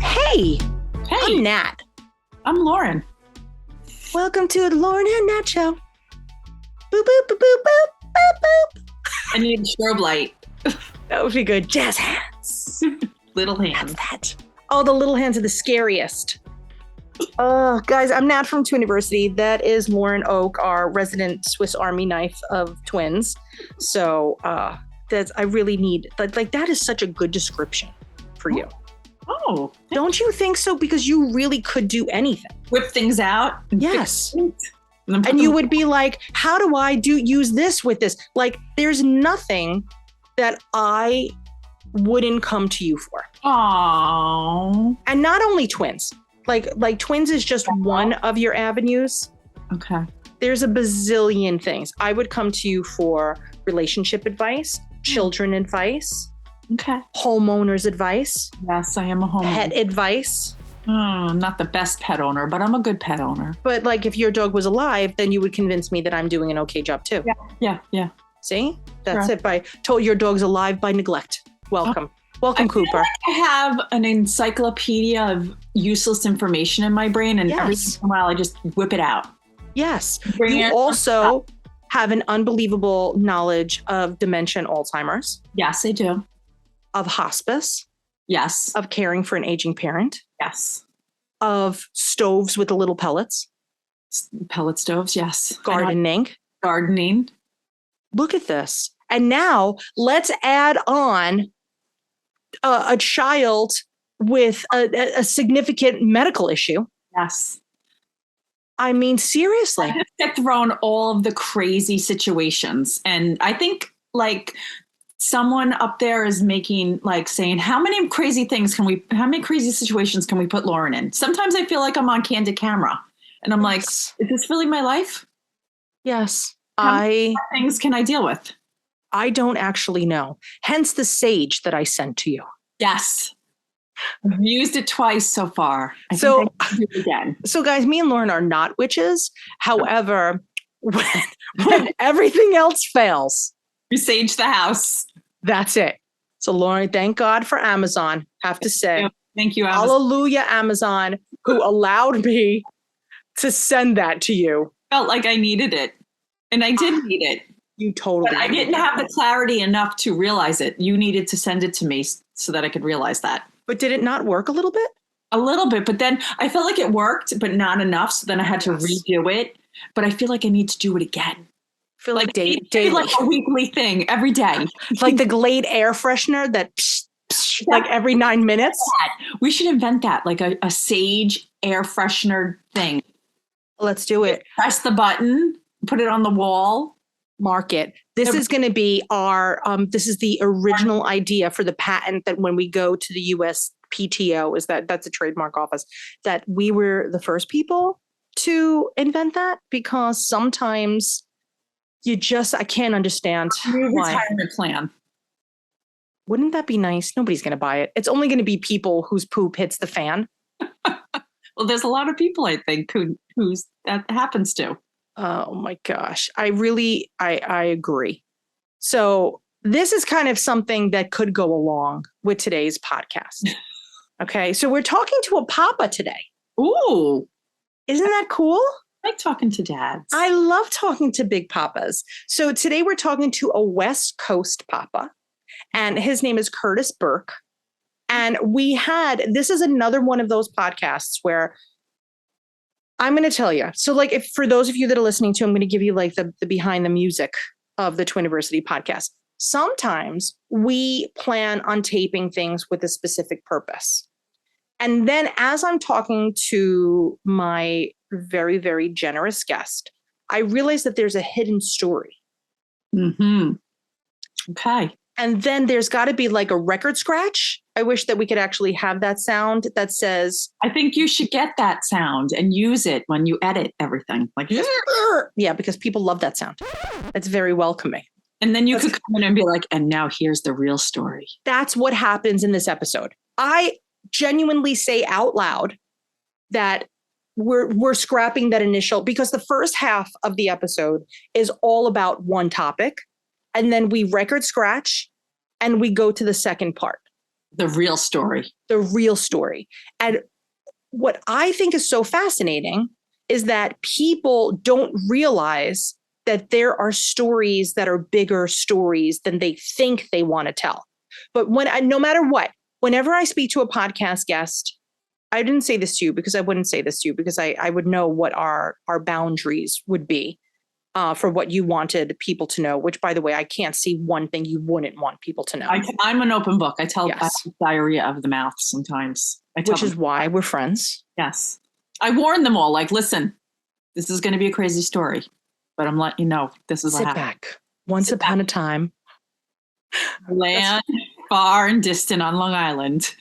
Hey, Hey, I'm Nat. I'm Lauren. Welcome to the Lauren and Nat Show. Boop, boop, boop, boop, boop, boop, boop. I need a strobe light. That would be good. Jazz hands. Little hands. That's that. Oh, the little hands are the scariest. Oh, guys, I'm Nat from Twiniversity. That is Lauren Oak, our resident Swiss Army knife of twins. So I really need, like that is such a good description for you. Oh. Don't you think so? Because you really could do anything. Whip things out. Yes. And you would be like, how do I use this with this? Like, there's nothing that I wouldn't come to you for. Aww. And not only twins. Like twins is just one of your avenues. Okay. There's a bazillion things. I would come to you for relationship advice, children advice, Okay. homeowners advice, Yes, I am a homeowner. pet advice. I'm not the best pet owner, but I'm a good pet owner. But like if your dog was alive, then you would convince me that I'm doing an okay job too. Yeah. See? That's Sure. it. By told your dog's alive by neglect. Welcome. Welcome, I feel Cooper. like I have an encyclopedia of useless information in my brain, and every Yes. once in a while I just whip it out. Yes. Bring You it also have an unbelievable knowledge of dementia and Alzheimer's, Yes, I do. of hospice, Yes. of caring for an aging parent, Yes. of stoves with the little pellets, Pellet stoves. Yes. gardening. Gardening. Look at this. And now let's add on a child with a significant medical issue. Yes. I mean, seriously. I just get thrown all of the crazy situations. And I think like someone up there is making like saying, how many crazy situations can we put Lauren in? Sometimes I feel like I'm on candid camera and I'm like, Yes. is this really my life? Yes. How many things can I deal with? I don't actually know. Hence the sage that I sent to you. Yes. I've used it twice so far. I So- think I can do it again. So guys, me and Lauren are not witches. However, when everything else fails, You sage the house. that's it. So Lauren, thank God for Amazon, have to say. Thank you, Amazon. Hallelujah, Amazon, who allowed me to send that to you. Felt like I needed it. And I did need it. You totally But I didn't have the clarity enough to realize it. You needed to send it to me so that I could realize that. But did it not work a little bit? A little bit, but then I felt like it worked, but not enough. So then I had to Yes. redo it. But I feel like I need to do it again. I feel like Maybe daily. like a weekly thing every day. Like the Glade air freshener that psh, psh, like every 9 minutes. We should invent that, like a sage air freshener thing. Let's do it. Press the button, put it on the wall. Mark it. This is going to be our, this is the original idea for the patent that when we go to the US PTO, that's a trademark office, that we were the first people to invent that, because sometimes I can't understand New why. retirement plan. Wouldn't that be nice? Nobody's going to buy it. It's only going to be people whose poop hits the fan. Well, there's a lot of people, I think, who's that happens to. Oh my gosh. I agree. So this is kind of something that could go along with today's podcast. Okay. So we're talking to a papa today. Ooh, Isn't that cool? I like talking to dads. I love talking to big papas. So today we're talking to a West Coast papa, and his name is Curtis Burke. And this is another one of those podcasts where I'm going to tell you. So like, if for those of you that are listening to, I'm going to give you like the behind the music of the Twiniversity podcast. Sometimes we plan on taping things with a specific purpose. And then as I'm talking to my very, very generous guest, I realize that there's a hidden story. Mm-hmm. Okay. And then there's got to be like a record scratch. I wish that we could actually have that sound that says, I think you should get that sound and use it when you edit everything. Like, yeah, because people love that sound. It's very welcoming. and then you could come in and be like, and now here's the real story. That's what happens in this episode. I genuinely say out loud that we're scrapping that initial, because the first half of the episode is all about one topic, and then we record scratch and we go to the second part. The real story. The real story. And what I think is so fascinating is that people don't realize that there are stories that are bigger stories than they think they want to tell. But no matter what, whenever I speak to a podcast guest, I didn't say this to you because I wouldn't say this to you because I would know what our boundaries would be for what you wanted people to know, which, by the way, I can't see one thing you wouldn't want people to know. I'm an open book. I tell Yes. I have diarrhea of the mouth sometimes. Which is why we're friends. Yes. I warn them all, like, listen, this is going to be a crazy story, but I'm letting you know this is what happened. Sit back. Once upon a time. Land far and distant on Long Island.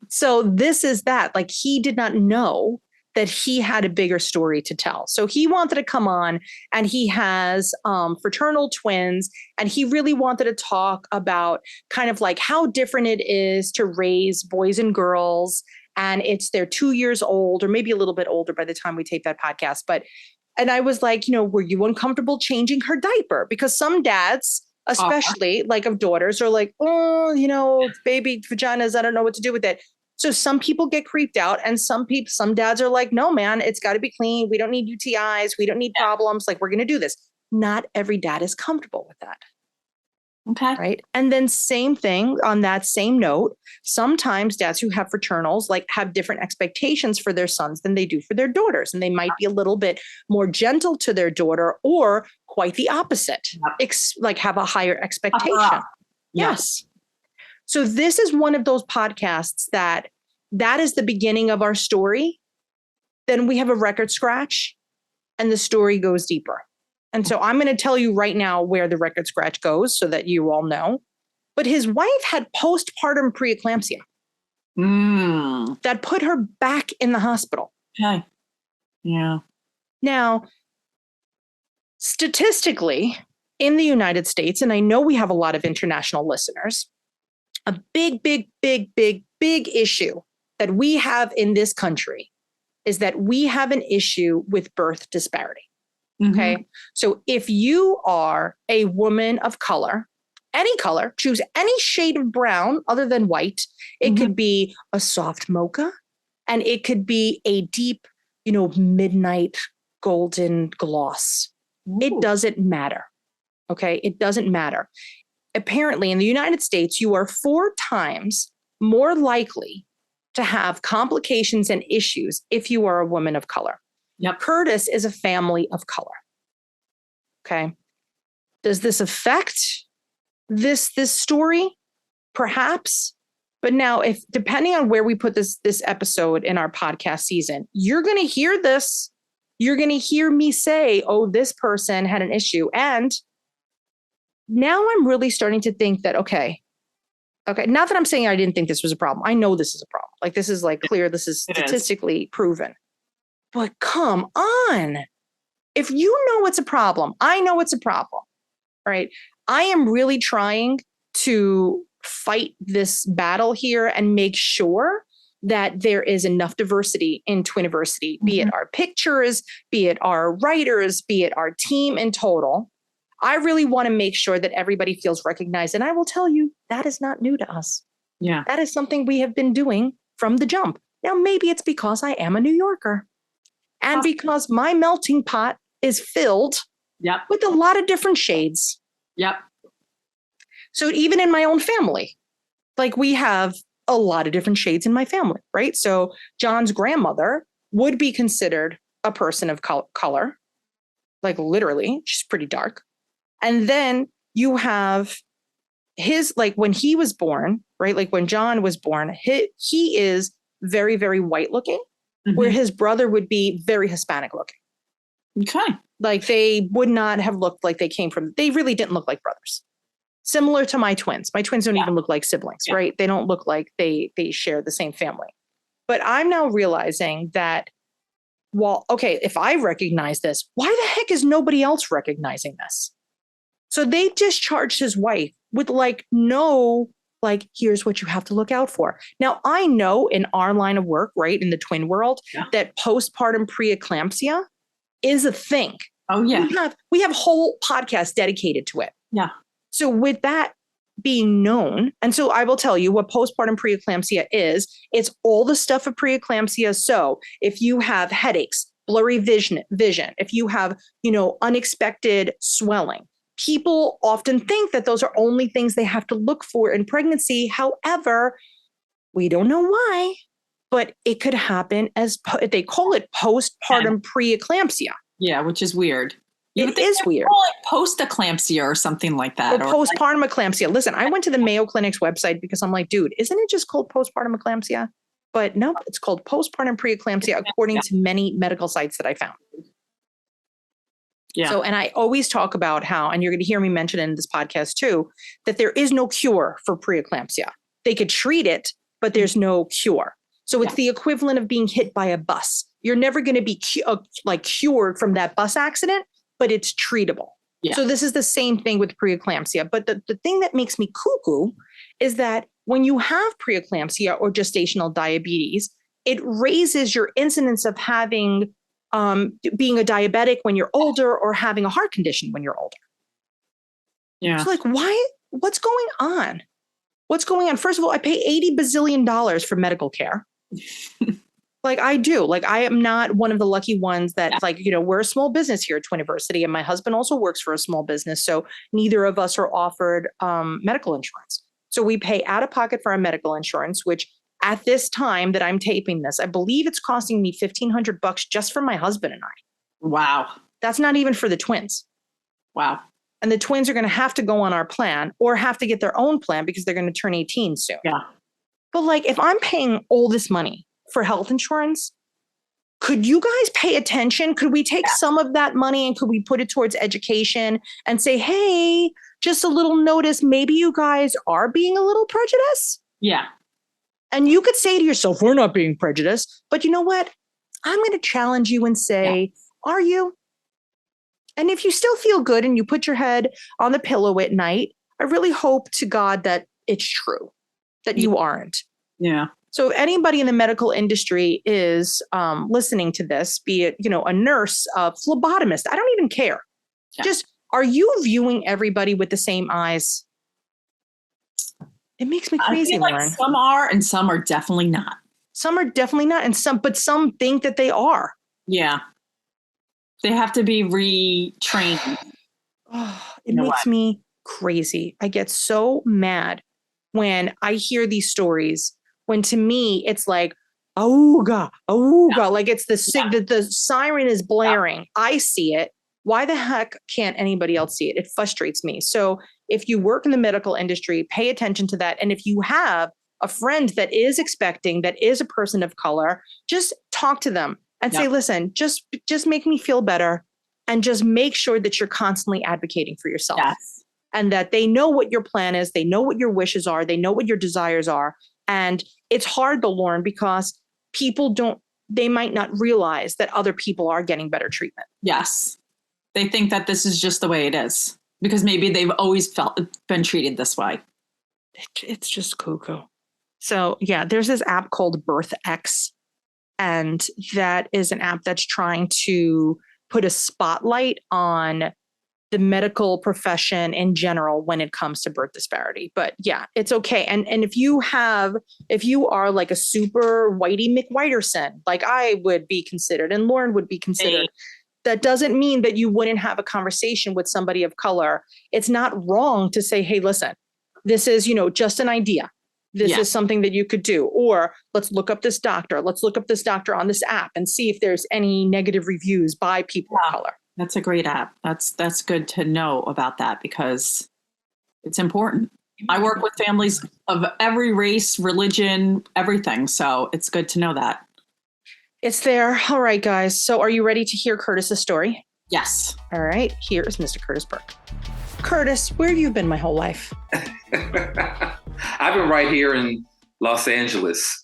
So this is that. Like, he did not know that he had a bigger story to tell. So he wanted to come on, and he has fraternal twins, and he really wanted to talk about kind of like how different it is to raise boys and girls. And they're 2 years old, or maybe a little bit older by the time we tape that podcast. And I was like, were you uncomfortable changing her diaper? Because some dads, especially like of daughters, are like, oh, baby vaginas, I don't know what to do with it. So some people get creeped out, and some dads are like, no, man, it's got to be clean. We don't need UTIs. We don't need problems. Like, we're going to do this. Not every dad is comfortable with that. Okay. Right. And then same thing on that same note, sometimes dads who have fraternals like have different expectations for their sons than they do for their daughters. And they might be a little bit more gentle to their daughter, or quite the opposite, like have a higher expectation. Yes. So this is one of those podcasts that is the beginning of our story. Then we have a record scratch and the story goes deeper. And so I'm going to tell you right now where the record scratch goes so that you all know. But his wife had postpartum preeclampsia. That put her back in the hospital. Okay. Yeah. Now, statistically, in the United States, and I know we have a lot of international listeners, a big issue that we have in this country is that we have an issue with birth disparity. Okay. Mm-hmm. So if you are a woman of color, any color, choose any shade of brown other than white. It could be a soft mocha, and it could be a deep, midnight golden gloss. Ooh. It doesn't matter. Okay. It doesn't matter. Apparently in the United States, you are 4 times more likely to have complications and issues if you are a woman of color. Yep. Curtis is a family of color. Okay. Does this affect this story? Perhaps. But now, if depending on where we put this episode in our podcast season, you're going to hear this. You're going to hear me say, oh, this person had an issue. And now I'm really starting to think that, okay, not that I'm saying I didn't think this was a problem. I know this is a problem. Like, this is like clear. This is statistically proven. But come on. If you know it's a problem, I know it's a problem, right? I am really trying to fight this battle here and make sure that there is enough diversity in Twiniversity, be it our pictures, be it our writers, be it our team in total. I really want to make sure that everybody feels recognized. And I will tell you, that is not new to us. Yeah. That is something we have been doing from the jump. Now, maybe it's because I am a New Yorker and because my melting pot is filled with a lot of different shades. Yep. So even in my own family, like, we have a lot of different shades in my family, right? So John's grandmother would be considered a person of color, like literally, she's pretty dark. And then you have his, like, when he was born, right? Like when John was born, he is very, very white looking, where his brother would be very Hispanic looking. Okay. Like, they would not have looked like they really didn't look like brothers. Similar to my twins. My twins don't even look like siblings, right? They don't look like they share the same family. But I'm now realizing that, well, okay, if I recognize this, why the heck is nobody else recognizing this? So they discharged his wife with here's what you have to look out for. Now, I know in our line of work, right, in the twin world, that postpartum preeclampsia is a thing. Oh, yeah. We have whole podcasts dedicated to it. Yeah. So with that, being known. And so I will tell you what postpartum preeclampsia is. It's all the stuff of preeclampsia. So if you have headaches, blurry vision, if you have, unexpected swelling, people often think that those are only things they have to look for in pregnancy. However, we don't know why, but it could happen as they call it postpartum preeclampsia. Yeah, which is weird. It is weird. Call it post-eclampsia or something like that. Or postpartum eclampsia. Listen, I went to the Mayo Clinic's website because I'm like, dude, isn't it just called postpartum eclampsia? But no, it's called postpartum preeclampsia according to many medical sites that I found. Yeah. So, and I always talk about how, and you're going to hear me mention in this podcast too, that there is no cure for preeclampsia. They could treat it, but there's no cure. So it's the equivalent of being hit by a bus. You're never going to be cured from that bus accident, but it's treatable. Yeah. So this is the same thing with preeclampsia. But the thing that makes me cuckoo is that when you have preeclampsia or gestational diabetes, it raises your incidence of having being a diabetic when you're older or having a heart condition when you're older. Yeah. So what's going on? What's going on? First of all, I pay $80 bazillion for medical care. I do. I am not one of the lucky ones that we're a small business here at Twiniversity, and my husband also works for a small business. So neither of us are offered medical insurance. So we pay out of pocket for our medical insurance, which at this time that I'm taping this, I believe it's costing me $1,500 just for my husband and I. Wow. That's not even for the twins. Wow. And the twins are going to have to go on our plan or have to get their own plan because they're going to turn 18 soon. Yeah. But if I'm paying all this money for health insurance, could you guys pay attention? Could we take some of that money and could we put it towards education and say, hey, just a little notice, maybe you guys are being a little prejudiced? Yeah. And you could say to yourself, we're not being prejudiced, but you know what? I'm going to challenge you and say, are you? And if you still feel good and you put your head on the pillow at night, I really hope to God that it's true, that you aren't. Yeah. So if anybody in the medical industry is listening to this, be it, a nurse, a phlebotomist, I don't even care. Yeah. Just, are you viewing everybody with the same eyes? It makes me crazy, I feel Lauren. Some are and some are definitely not. Some are definitely not. And some think that they are. Yeah. They have to be retrained. It makes me crazy. I get so mad when I hear these stories, when to me, it's like, ooga, like it's the siren is blaring. I see it. Why the heck can't anybody else see it? It frustrates me. So if you work in the medical industry, pay attention to that. And if you have a friend that is expecting, that is a person of color, just talk to them and say, listen, just make me feel better and just make sure that you're constantly advocating for yourself. Yes. And that they know what your plan is. They know what your wishes are. They know what your desires are. And it's hard though, Lauren, because they might not realize that other people are getting better treatment. Yes. They think that this is just the way it is because maybe they've always been treated this way. It's just cuckoo. So yeah, there's this app called BirthX, and that is an app that's trying to put a spotlight on the medical profession in general when it comes to birth disparity. But yeah, it's okay. And if you are like a super whitey McWhiterson, like I would be considered and Lauren would be considered, that doesn't mean that you wouldn't have a conversation with somebody of color. It's not wrong to say, hey, listen, this is, just an idea. This is something that you could do. Or let's look up this doctor. Let's look up this doctor on this app and see if there's any negative reviews by people of color. That's a great app. That's good to know about that because it's important. I work with families of every race, religion, everything. So it's good to know that. It's there. All right, guys. So are you ready to hear Curtis's story? Yes. All right. Here is Mr. Curtis Burke. Curtis, where have you been my whole life? I've been right here in Los Angeles.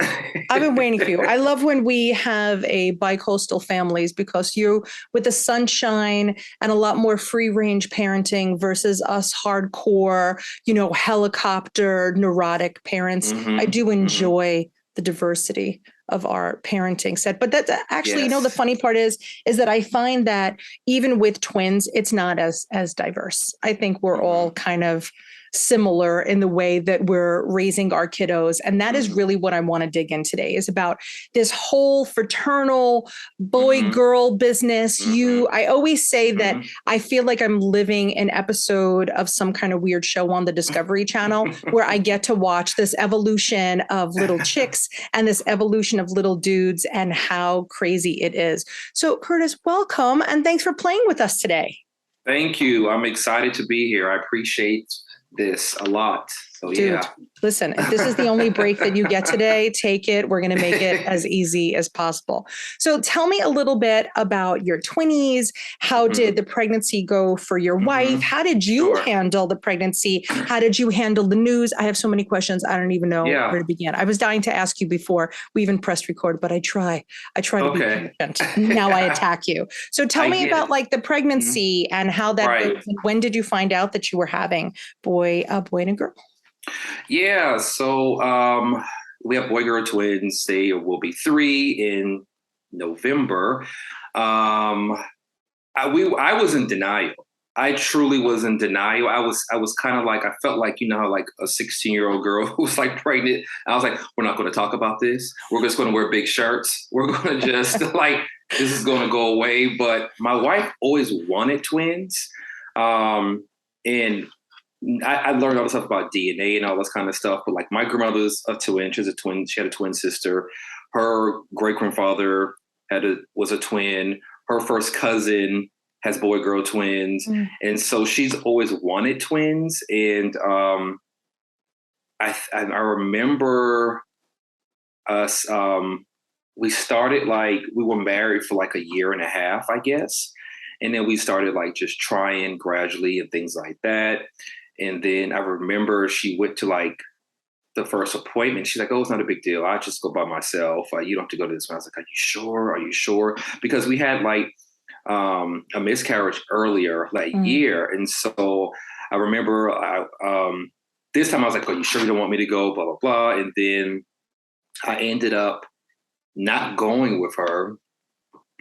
I've been waiting for you. I love when we have a bi-coastal families because you with the sunshine and a lot more free range parenting versus us hardcore, helicopter neurotic parents. Mm-hmm. I do enjoy the diversity of our parenting set. But that's actually, the funny part is that I find that even with twins, it's not as diverse. I think we're all kind of similar in the way that we're raising our kiddos. And that is really what I want to dig in today, is about this whole fraternal boy-girl business. I always say that I feel like I'm living an episode of some kind of weird show on the Discovery Channel where I get to watch this evolution of little chicks and this evolution of little dudes and how crazy it is. So Curtis, welcome. And thanks for playing with us today. Thank you. I'm excited to be here. I appreciate this a lot. So, dude, listen, if this is the only break that you get today, take it. We're going to make it as easy as possible. So tell me a little bit about your twinnies. How did the pregnancy go for your wife? How did you handle the pregnancy? How did you handle the news? I have so many questions. I don't even know where to begin. I was dying to ask you before we even pressed record, but I try to be patient. Now I attack you. So tell me about like the pregnancy and how that goes. And when did you find out that you were having a boy and a girl? Yeah, so we have boy-girl twins. They will be 3 in November. I was in denial. I truly was in denial. I was kind of like, I felt like, you know how like a 16-year-old girl who's like pregnant. I was like, we're not going to talk about this. We're just going to wear big shirts. We're going to just like, this is going to go away. But my wife always wanted twins. And I learned all this stuff about DNA and all this kind of stuff. But like my grandmother's a twin. She had a twin sister. Her great grandfather was a twin. Her first cousin has boy-girl twins. And so she's always wanted twins. And I remember us, we started like, we were married for like a year and a half, I guess. And then we started like just trying gradually and things like that. And then I remember she went to like the first appointment. She's like, oh, it's not a big deal. I just go by myself. You don't have to go to this one. I was like, are you sure? Are you sure? Because we had like a miscarriage earlier that year. And so I remember this time I was like, are you sure you don't want me to go? Blah, blah, blah. And then I ended up not going with her.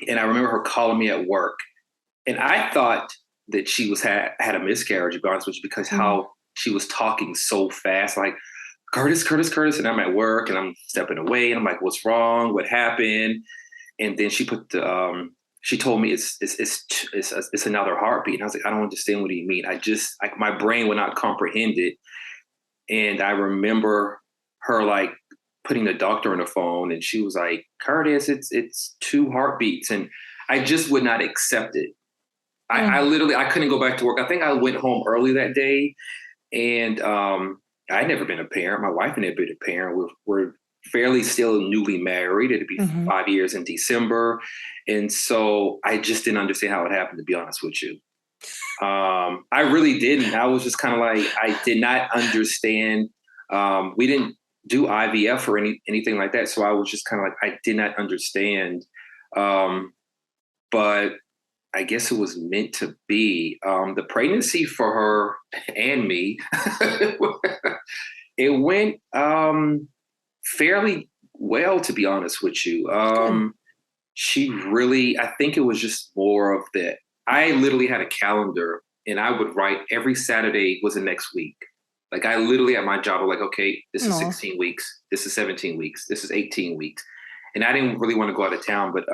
And I remember her calling me at work. And I thought that she had a miscarriage, to be honest with you, because how she was talking so fast, like, Curtis. And I'm at work and I'm stepping away and I'm like, what's wrong? What happened? And then she she told me it's another heartbeat. And I was like, I don't understand. What do you mean? My brain would not comprehend it. And I remember her like putting the doctor on the phone and she was like, Curtis, it's 2 heartbeats. And I just would not accept it. I couldn't go back to work. I think I went home early that day, and I'd never been a parent. My wife had never been a parent. We're fairly still newly married. It'd be 5 years in December. And so I just didn't understand how it happened, to be honest with you. I really didn't. I was just kind of like, I did not understand. We didn't do IVF or anything like that. So I was just kind of like, I did not understand. But I guess it was meant to be. The pregnancy for her and me, it went fairly well, to be honest with you. I think it was just more of that. I literally had a calendar and I would write every Saturday was the next week. Like I literally at my job, I was like, okay, this is 16 weeks. This is 17 weeks. This is 18 weeks. And I didn't really want to go out of town, but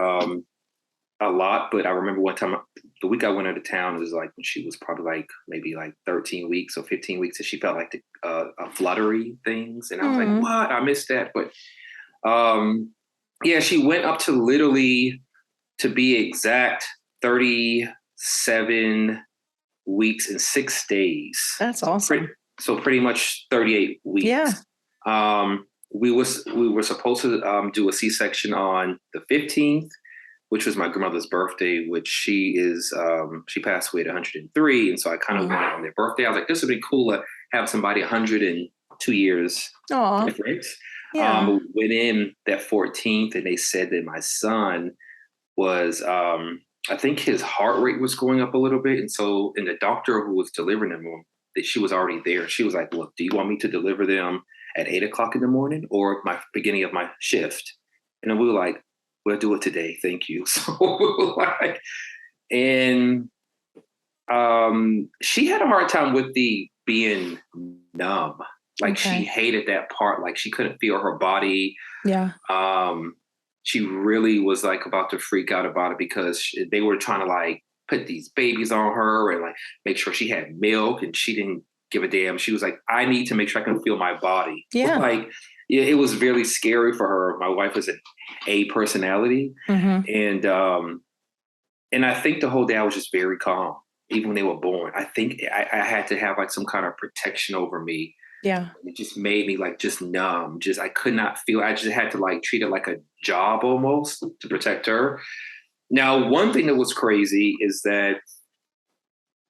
a lot. But I remember one time, the week I went out of town, it was like when she was probably like maybe like 13 weeks or 15 weeks, and she felt like the fluttery things. And I was like, what? I missed that. But yeah, she went up to literally, to be exact, 37 weeks and 6 days. That's awesome. So pretty much 38 weeks. Yeah. We were supposed to do a C-section on the 15th, which was my grandmother's birthday, which she passed away at 103. And so I kind of went on their birthday. I was like, this would be cool to have somebody 102 years different. Yeah. We went in that 14th and they said that my son was, I think his heart rate was going up a little bit. And the doctor who was delivering them, that she was already there. She was like, look, do you want me to deliver them at 8 o'clock in the morning or my beginning of my shift? And then we were like, we'll do it today. Thank you. So she had a hard time with the being numb. Like she hated that part. Like she couldn't feel her body. Yeah. She really was like about to freak out about it because they were trying to like put these babies on her and like make sure she had milk, and she didn't give a damn. She was like, I need to make sure I can feel my body. Yeah. Like, yeah, it was really scary for her. My wife was an A personality. And I think the whole day I was just very calm, even when they were born. I think I had to have like some kind of protection over me. Yeah. It just made me like just numb. Just I could not feel. I just had to like treat it like a job almost to protect her. Now, one thing that was crazy is that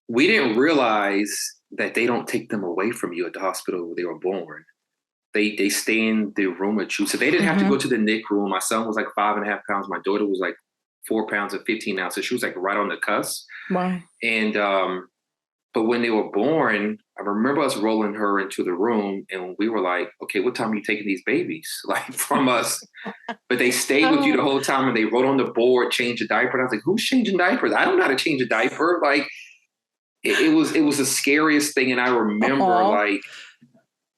we didn't realize that they don't take them away from you at the hospital where they were born. They stay in the room with you. So they didn't have to go to the NIC room. My son was like 5.5 pounds. My daughter was like 4 pounds and 15 ounces. She was like right on the cusp. Wow. And but when they were born, I remember us rolling her into the room and we were like, okay, what time are you taking these babies? Like from us. But they stayed with you the whole time and they wrote on the board, change a diaper. And I was like, who's changing diapers? I don't know how to change a diaper. Like it was the scariest thing. And I remember like,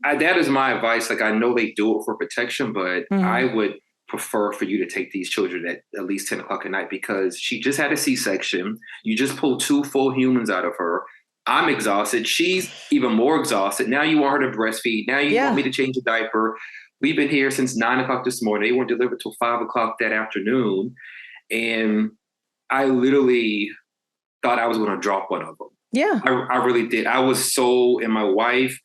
that is my advice. Like, I know they do it for protection, but I would prefer for you to take these children at least 10 o'clock at night, because she just had a C-section. You just pulled 2 full humans out of her. I'm exhausted. She's even more exhausted. Now you want her to breastfeed. Now you want me to change a diaper. We've been here since 9 o'clock this morning. They weren't delivered till 5 o'clock that afternoon. And I literally thought I was going to drop one of them. Yeah. I really did. I was so, and my wife,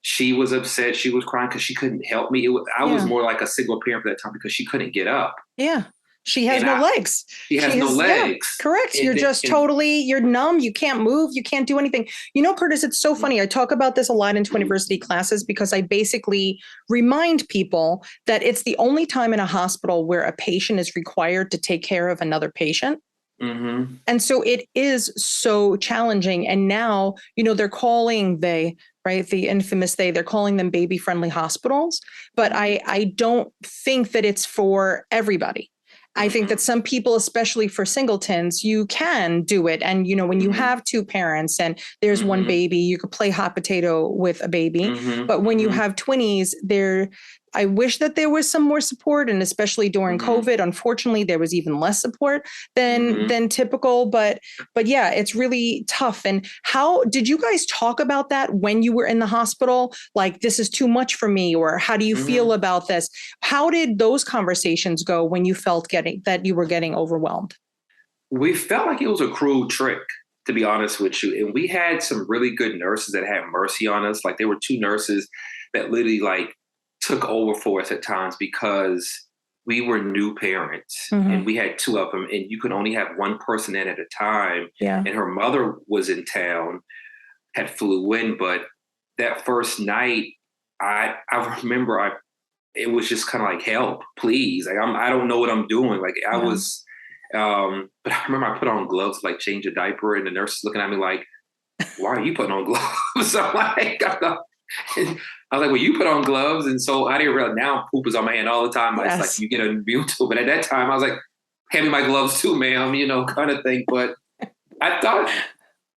she was upset. She was crying because she couldn't help me. I was more like a single parent at that time because she couldn't get up. Yeah. She has no legs. She has no legs. Yeah, correct. You're just you're numb. You can't move. You can't do anything. You know, Curtis, it's so funny. I talk about this a lot in Twiniversity classes because I basically remind people that it's the only time in a hospital where a patient is required to take care of another patient. And so it is so challenging. And now, you know, they're calling the infamous they're calling them baby-friendly hospitals. But I don't think that it's for everybody. I think that some people, especially for singletons, you can do it. And, you know, when you have 2 parents and there's one baby, you could play hot potato with a baby. But when you have twinnies, I wish that there was some more support, and especially during COVID, unfortunately, there was even less support than typical. But yeah, it's really tough. And how did you guys talk about that when you were in the hospital? Like, this is too much for me, or how do you feel about this? How did those conversations go when you felt that you were getting overwhelmed? We felt like it was a cruel trick, to be honest with you. And we had some really good nurses that had mercy on us. Like, there were 2 nurses that literally like took over for us at times because we were new parents and we had 2 of them, and you could only have one person in at a time. And her mother was in town, had flew in, but that first night, I remember it was just kind of like, help, please. Like, I don't know what I'm doing. Like I was, but I remember I put on gloves to like change a diaper, and the nurse is looking at me like, why are you putting on gloves? I'm like, I was like, well, you put on gloves. And so I didn't realize now poop is on my hand all the time. It's like, you get immune to it. But at that time, I was like, hand me my gloves too, ma'am, you know, kind of thing. But I thought,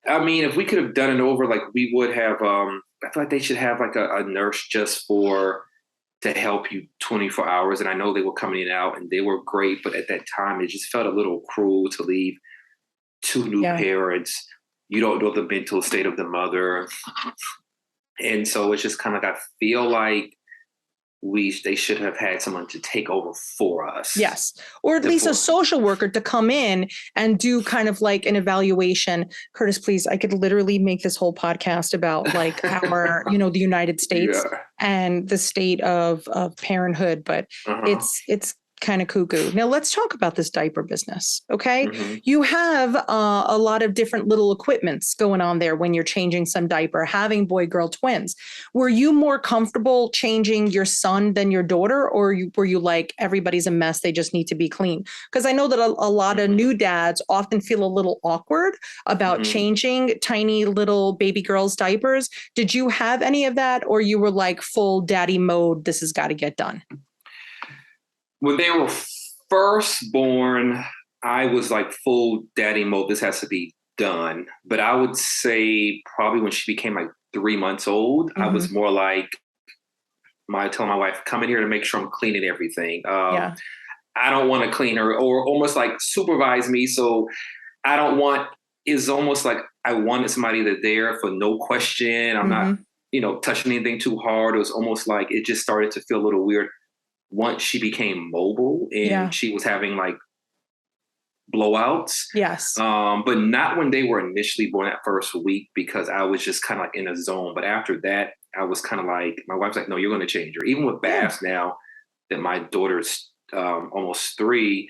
I mean, if we could have done it over, like we would have, I feel like they should have like a nurse just to help you 24 hours. And I know they were coming in and out and they were great. But at that time, it just felt a little cruel to leave 2 new parents. You don't know the mental state of the mother. And so it's just kind of like, I feel like they should have had someone to take over for us. Yes. Or at least a social worker to come in and do kind of like an evaluation. Curtis, please, I could literally make this whole podcast about like our, you know, the United States and the state of parenthood, but it's kind of cuckoo. Now let's talk about this diaper business. Okay. You have a lot of different little equipments going on there when you're changing some diaper, having boy-girl twins. Were you more comfortable changing your son than your daughter? Or were you like, everybody's a mess, they just need to be clean? Because I know that a lot of new dads often feel a little awkward about changing tiny little baby girls' diapers. Did you have any of that? Or you were like full daddy mode, this has got to get done? When they were first born, I was like full daddy mode. This has to be done. But I would say probably when she became like 3 months old, I was more like, telling my wife, come in here to make sure I'm cleaning everything. I don't want to clean her, or almost like supervise me. So I don't want, it's almost like I wanted somebody that's there for no question. I'm not, touching anything too hard. It was almost like it just started to feel a little weird once she became mobile and she was having like blowouts. Yes. But not when they were initially born that first week, because I was just kind of like in a zone. But after that, I was kind of like, my wife's like, no, you're going to change her. Even with baths now that my daughter's almost 3,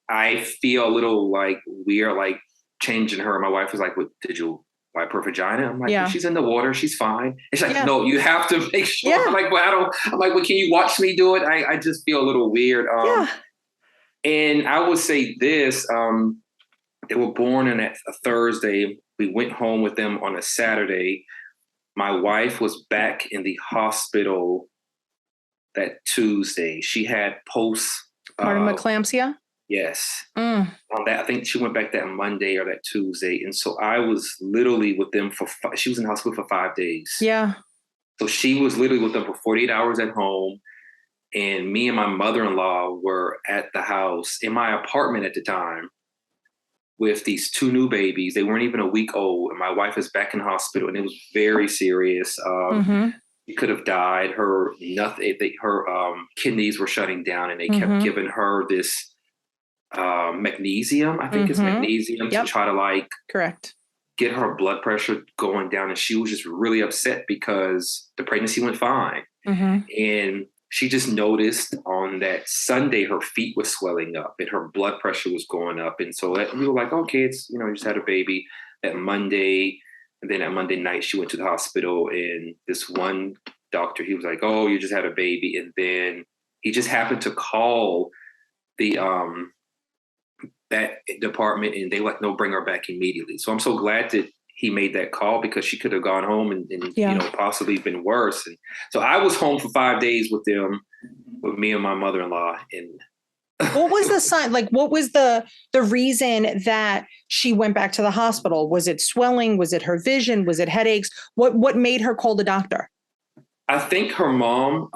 I feel a little like weird, like changing her. My wife was like, "What, did you wipe her vagina?" I'm like, well, she's in the water, she's fine. It's like, no, you have to make sure. I'm like, well, I'm like, well, can you watch me do it? I just feel a little weird. And I would say this, they were born on a Thursday. We went home with them on a Saturday. My wife was back in the hospital that Tuesday. She had postpartum eclampsia. Yes. On that, I think she went back that Monday or that Tuesday. And so I was literally with them she was in the hospital for 5 days. Yeah. So she was literally with them for 48 hours at home. And me and my mother-in-law were at the house in my apartment at the time with these 2 new babies. They weren't even a week old. And my wife is back in the hospital, and it was very serious. She could have died. Her kidneys were shutting down, and they kept giving her this magnesium. I think it's magnesium to try to like get her blood pressure going down. And she was just really upset because the pregnancy went fine. And she just noticed on that Sunday her feet were swelling up and her blood pressure was going up. And so we were like, okay, it's, you just had a baby. That Monday, and then that Monday night she went to the hospital, and this one doctor, he was like, oh, you just had a baby. And then he just happened to call the that department, and they like, no, bring her back immediately. So I'm so glad that he made that call, because she could have gone home and possibly been worse. And so I was home for 5 days with them, with me and my mother-in-law. And what was the sign? Like, what was the reason that she went back to the hospital? Was it swelling? Was it her vision? Was it headaches? What made her call the doctor? I think her mom,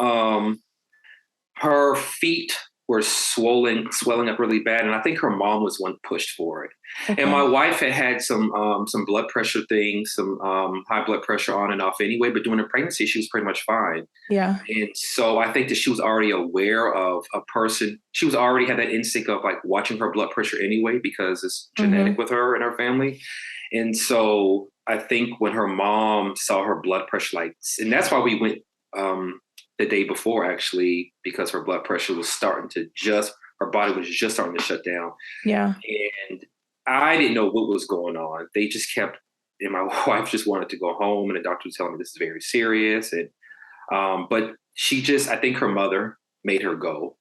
her feet were swelling up really bad. And I think her mom was one pushed for it. Okay. And my wife had some blood pressure things, some high blood pressure on and off anyway, but during the pregnancy, she was pretty much fine. Yeah. And so I think that she was already aware of a person. She was already had that instinct of like watching her blood pressure anyway, because it's genetic with her and her family. And so I think when her mom saw her blood pressure, and that's why we went, the day before, actually, because her blood pressure was her body was just starting to shut down. Yeah. And I didn't know what was going on. They just kept, and my wife just wanted to go home, and the doctor was telling me this is very serious. And, but I think her mother made her go.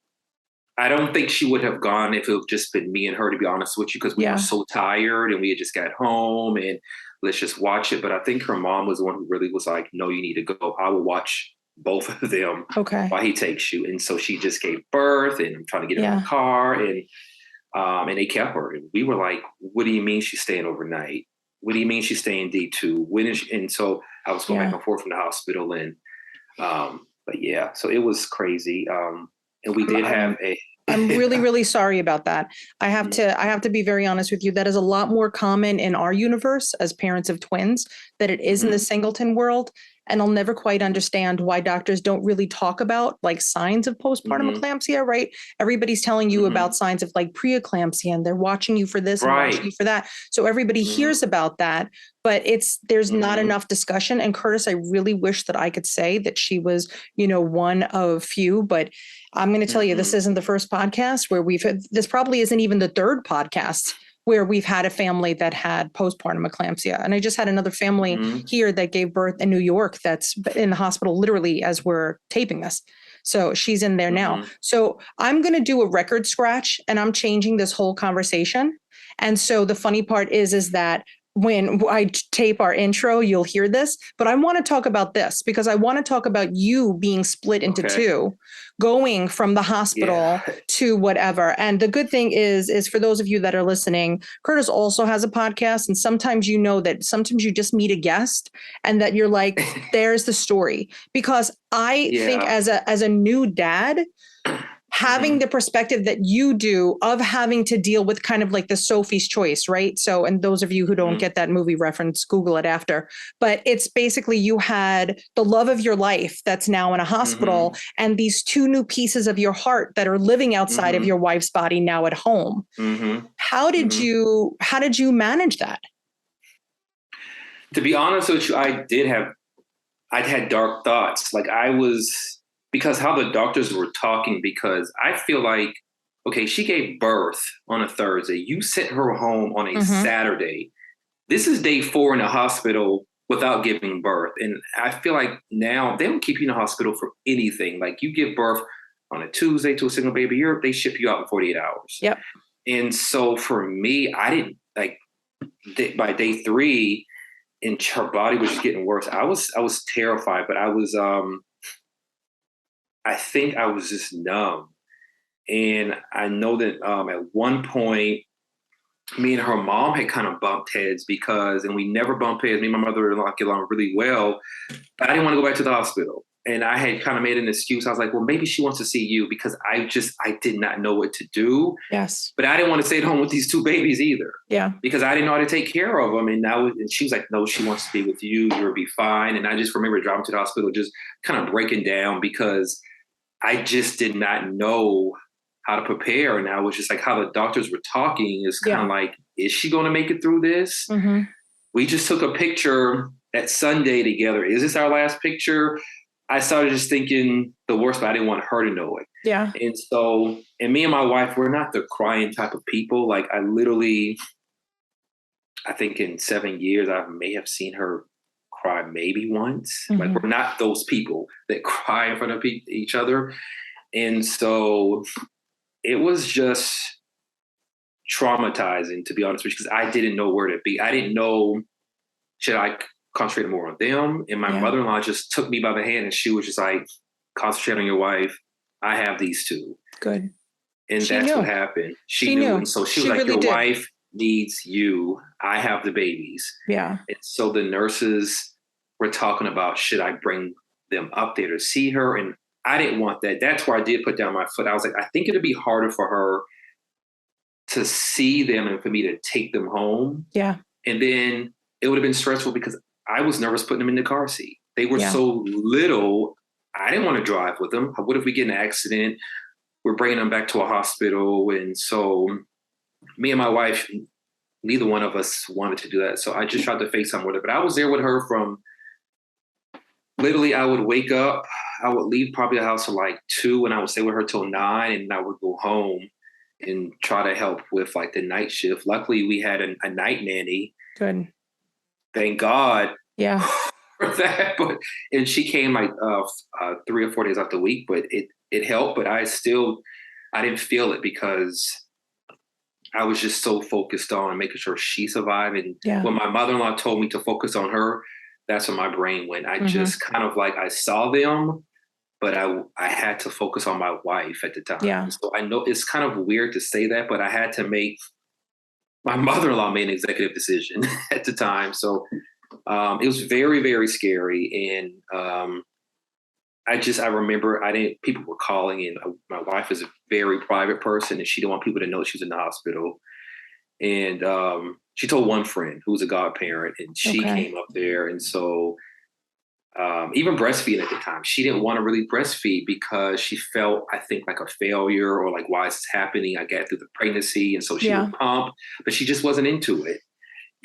I don't think she would have gone if it had just been me and her, to be honest with you, because we were so tired and we had just got home and let's just watch it. But I think her mom was the one who really was like, no, you need to go. I will watch both of them while he takes you. And so she just gave birth, and I'm trying to get her in the car, and they kept her. And we were like, what do you mean she's staying overnight? What do you mean she's staying D2? When is she? And so I was going back and forth from the hospital, and but yeah, so it was crazy. And we did have I'm really, really sorry about that. I have to be very honest with you. That is a lot more common in our universe as parents of twins than it is in the singleton world. And I'll never quite understand why doctors don't really talk about like signs of postpartum eclampsia, right? Everybody's telling you about signs of like preeclampsia, and they're watching you for this and watching you for that. So everybody hears about that, but there's not enough discussion. And Curtis, I really wish that I could say that she was, one of few, but I'm going to tell you, this isn't the first podcast where this probably isn't even the third podcast where we've had a family that had postpartum eclampsia. And I just had another family here that gave birth in New York that's in the hospital literally as we're taping this. So she's in there now. So I'm going to do a record scratch, and I'm changing this whole conversation. And so the funny part is that when I tape our intro, you'll hear this, but I want to talk about this because I want to talk about you being split into two, going from the hospital to whatever. And the good thing is for those of you that are listening, Curtis also has a podcast. And sometimes you know that sometimes you just meet a guest and that you're like, there's the story. Because I think as a new dad, having the perspective that you do of having to deal with kind of like the Sophie's Choice, right? So, and those of you who don't get that movie reference, Google it after. But it's basically you had the love of your life that's now in a hospital and these two new pieces of your heart that are living outside of your wife's body now at home. How did you manage that? To be honest with you, I'd had dark thoughts. Like because how the doctors were talking, because I feel like, okay, she gave birth on a Thursday. You sent her home on a Saturday. This is day 4 in the hospital without giving birth. And I feel like now they don't keep you in the hospital for anything. Like you give birth on a Tuesday to a single baby, they ship you out in 48 hours. Yep. And so for me, I didn't by day 3 and her body was just getting worse. I was terrified, but I think I was just numb. And I know that at one point, me and her mom had kind of bumped heads and we never bumped heads. Me and my mother-in-law get along really well, but I didn't want to go back to the hospital. And I had kind of made an excuse. I was like, well, maybe she wants to see you because I did not know what to do. Yes. But I didn't want to stay at home with these 2 babies either. Yeah. Because I didn't know how to take care of them. And she was like, no, she wants to be with you. You'll be fine. And I just remember driving to the hospital, just kind of breaking down because I just did not know how to prepare. And I was just like, how the doctors were talking is kind of like, is she going to make it through this? We just took a picture at Sunday together. Is this our last picture? I started just thinking the worst, but I didn't want her to know it. Yeah. And so, and me and my wife, we're not the crying type of people. Like I think in 7 years, I may have seen her cry maybe once. Like we're not those people that cry in front of each other. And so it was just traumatizing, to be honest with you, because I didn't know where to be. I didn't know, should I concentrate more on them? And my mother-in-law just took me by the hand and she was just like, concentrate on your wife. I have these 2. Good. And that's what happened. She knew. And so she was like, your wife needs you. I have the babies. Yeah. And so the nurses were talking about, should I bring them up there to see her? And I didn't want that. That's where I did put down my foot. I was like, I think it'd be harder for her to see them and for me to take them home. Yeah. And then it would have been stressful because I was nervous putting them in the car seat. They were so little. I didn't want to drive with them. What if we get in an accident? We're bringing them back to a hospital. And so me and my wife, neither one of us wanted to do that. So I just tried to FaceTime with her. But I was there with her from literally, I would wake up. I would leave probably the house at like 2 and I would stay with her till 9 and I would go home and try to help with like the night shift. Luckily, we had a night nanny. Good. Thank God. Yeah. For that. And she came like 3 or 4 days out the week, but it helped. But I didn't feel it because I was just so focused on making sure she survived. And when my mother-in-law told me to focus on her, that's when my brain went. I just kind of like, I saw them, but I had to focus on my wife at the time. Yeah. So I know it's kind of weird to say that, but I had to my mother-in-law made an executive decision at the time. So it was very, very scary. And I remember people were calling and my wife is a very private person and she didn't want people to know she was in the hospital. And she told one friend who was a godparent and she came up there. And so even breastfeeding at the time, she didn't want to really breastfeed because she felt, I think, like a failure or like, why is this happening? I got through the pregnancy. And so she would pump, but she just wasn't into it.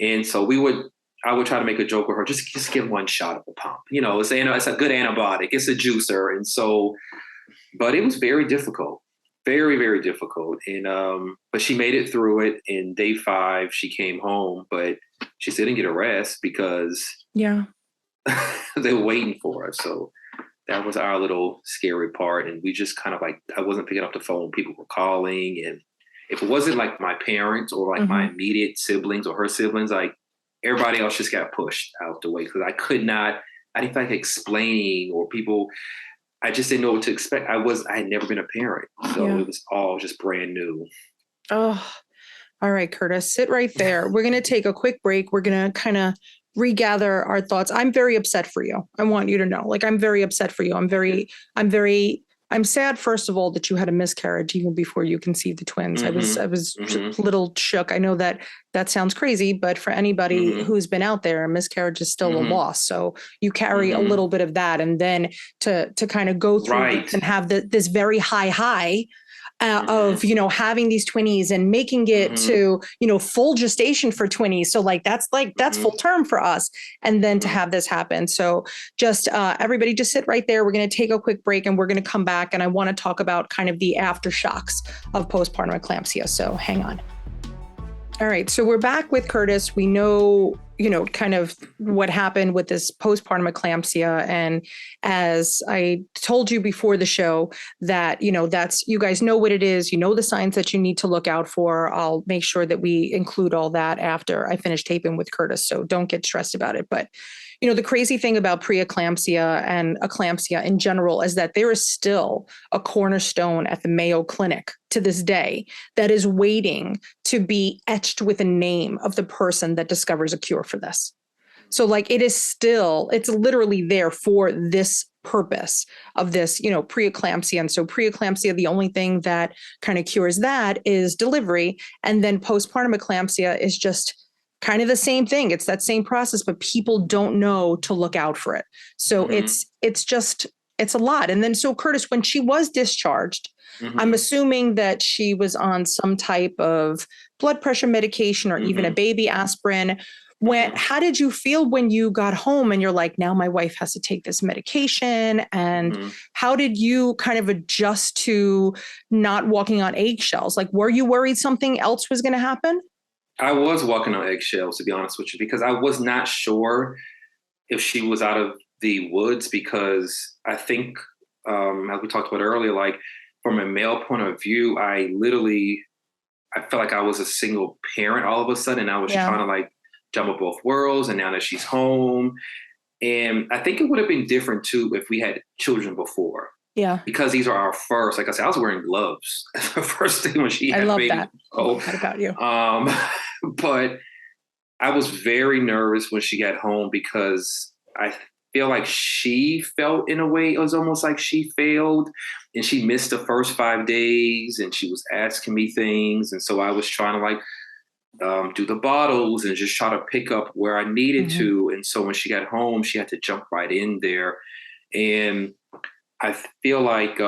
And so I would try to make a joke with her, just give one shot of the pump. You know, it's a good antibiotic. It's a juicer. And so, but it was very difficult, very, very difficult. And, but she made it through it. In day 5, she came home, but she still didn't get a rest because they were waiting for us. So that was our little scary part. And we just kind of like, I wasn't picking up the phone. People were calling. And if it wasn't like my parents or like my immediate siblings or her siblings, like everybody else just got pushed out the way because I didn't feel like explaining or people, I just didn't know what to expect. I had never been a parent. So it was all just brand new. Oh, all right, Curtis, sit right there. We're going to take a quick break. We're going to kind of regather our thoughts. I'm very upset for you. I want you to know, like, I'm very upset for you. I'm sad, first of all, that you had a miscarriage even before you conceived the twins. Mm-hmm. I was a little shook. I know that sounds crazy, but for anybody who's been out there, a miscarriage is still a loss. So you carry a little bit of that. And then to kind of go through this and have this very high of, having these twinnies and making it to, full gestation for twinnies. So that's full term for us. And then to have this happen. So just everybody just sit right there. We're going to take a quick break and we're going to come back. And I want to talk about kind of the aftershocks of postpartum eclampsia. So hang on. All right. So we're back with Curtis. We know, kind of what happened with this postpartum eclampsia. And as I told you before the show that, you guys know what it is, the signs that you need to look out for. I'll make sure that we include all that after I finish taping with Curtis. So don't get stressed about it. But, the crazy thing about preeclampsia and eclampsia in general is that there is still a cornerstone at the Mayo Clinic to this day that is waiting to be etched with a name of the person that discovers a cure for this. So it's literally there for this purpose of this, preeclampsia. And so preeclampsia, the only thing that kind of cures that is delivery. And then postpartum eclampsia is just kind of the same thing. It's that same process, but people don't know to look out for it. So it's a lot. And then, so Curtis, when she was discharged, I'm assuming that she was on some type of blood pressure medication or even a baby aspirin. How did you feel when you got home and you're like, now my wife has to take this medication? And how did you kind of adjust to not walking on eggshells? Like, were you worried something else was going to happen? I was walking on eggshells, to be honest with you, because I was not sure if she was out of the woods, because I think, as we talked about earlier, like from a male point of view, I felt like I was a single parent all of a sudden. I was trying to like juggle both worlds, and now that she's home. And I think it would have been different too if we had children before. Yeah. Because these are our first. Like I said, I was wearing gloves the first thing when she had I love baby. that. Oh, what about you? But I was very nervous when she got home because I feel like she felt, in a way, it was almost like she failed, and she missed the first 5 days, and she was asking me things. And so I was trying to like do the bottles and just try to pick up where I needed to. And so when she got home, she had to jump right in there. And I feel like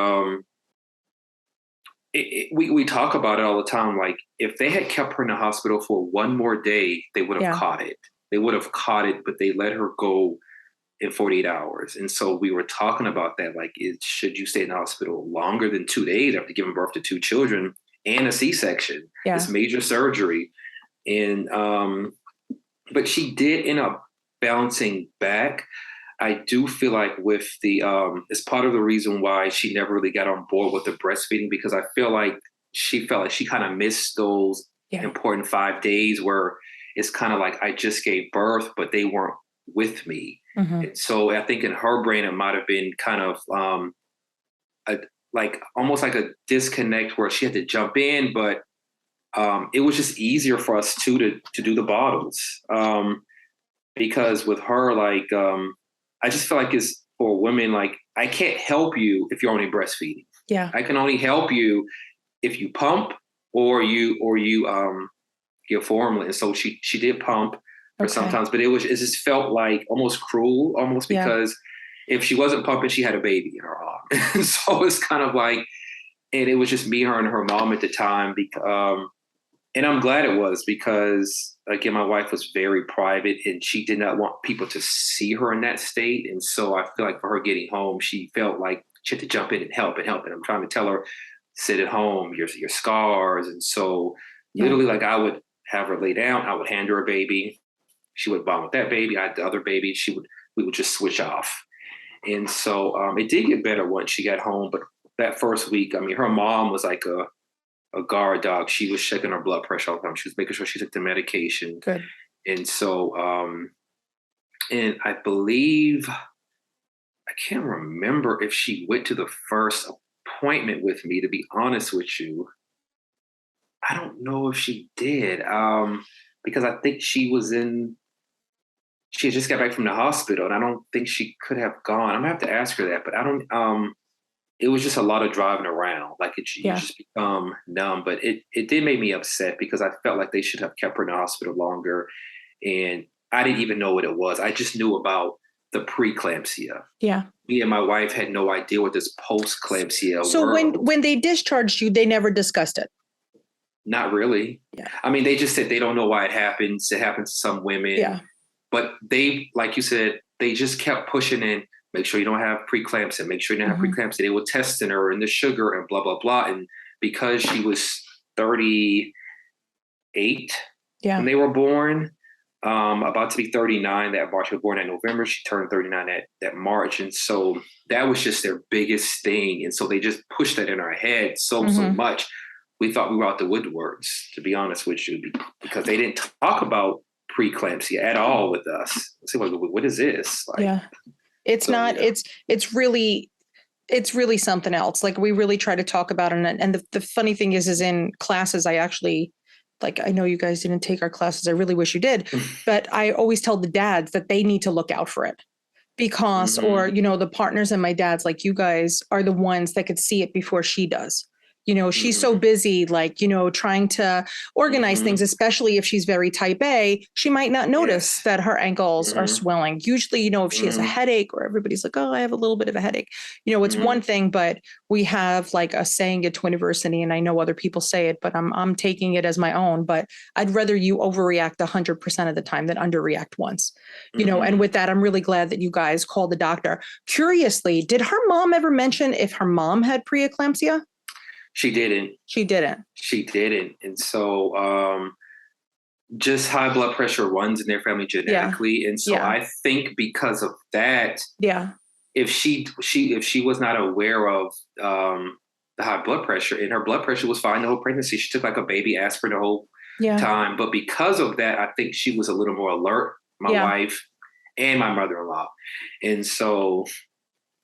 we talk about it all the time. Like, if they had kept her in the hospital for one more day, they would have caught it. They would have caught it, but they let her go in 48 hours. And so we were talking about that. Like, should you stay in the hospital longer than 2 days after giving birth to 2 children and a C-section? It's major surgery. And but she did end up bouncing back. I do feel like with the, it's part of the reason why she never really got on board with the breastfeeding, because I feel like she felt like she kind of missed those important 5 days where it's kind of like I just gave birth, but they weren't with me. And so I think in her brain, it might have been kind of almost like a disconnect where she had to jump in, but it was just easier for us to do the bottles. Because with her, like, I just feel like it's for women, like, I can't help you if you're only breastfeeding. Yeah. I can only help you if you pump or you give formula. And so she did pump for sometimes, but it just felt like almost cruel, almost, because if she wasn't pumping, she had a baby in her arm. And so it's kind of like, and it was just me, her, and her mom at the time. And I'm glad it was, because, again, my wife was very private and she did not want people to see her in that state. And so I feel like for her getting home, she felt like she had to jump in and help. And I'm trying to tell her, sit at home, your scars. And so literally, like, I would have her lay down, I would hand her a baby. She would bond with that baby. I had the other baby. We would just switch off. And so it did get better once she got home. But that first week, I mean, her mom was like a guard dog. She was checking her blood pressure all the time. She was making sure she took the medication. Good. And so, and I believe, I can't remember if she went to the first appointment with me, to be honest with you. I don't know if she did, because I think she had just got back from the hospital, and I don't think she could have gone. I'm gonna have to ask her that, but I don't. It was just a lot of driving around, like you just become numb. But it did make me upset because I felt like they should have kept her in the hospital longer, and I didn't even know what it was. I just knew about the preeclampsia. Yeah. Me and my wife had no idea what this postclampsia. So when they discharged you, they never discussed it. Not really. Yeah. I mean, they just said they don't know why it happens. It happens to some women. Yeah. But they, like you said, they just kept pushing in. Make sure you don't have preeclampsia. Make sure you don't have preeclampsia. They were testing her and the sugar and blah, blah, blah. And because she was 38 when they were born, about to be 39 that March. She was born in November. She turned 39 that March. And so that was just their biggest thing. And so they just pushed that in our head so much. We thought we were out the woodworks, to be honest with you, because they didn't talk about preeclampsia at all with us. So what is this? Like, it's so, not, it's really something else. Like we really try to talk about it. And the funny thing is in classes, I actually, like, I know you guys didn't take our classes. I really wish you did, but I always tell the dads that they need to look out for it because, or, you know, the partners and my dads, like you guys are the ones that could see it before she does. You know, she's so busy, like, you know, trying to organize things, especially if she's very type A, she might not notice that her ankles are swelling. Usually, you know, if she has a headache or everybody's like, oh, I have a little bit of a headache, you know, it's one thing, but we have like a saying at Twiniversity, and I know other people say it, but I'm taking it as my own, but I'd rather you overreact 100% of the time than underreact once, you know, and with that, I'm really glad that you guys called the doctor. Curiously, did her mom ever mention if her mom had preeclampsia? She didn't. And so just high blood pressure runs in their family genetically. And so I think because of that, if she was not aware of the high blood pressure, and her blood pressure was fine the whole pregnancy, she took like a baby aspirin the whole time. But because of that, I think she was a little more alert, my wife and my mother-in-law. And so,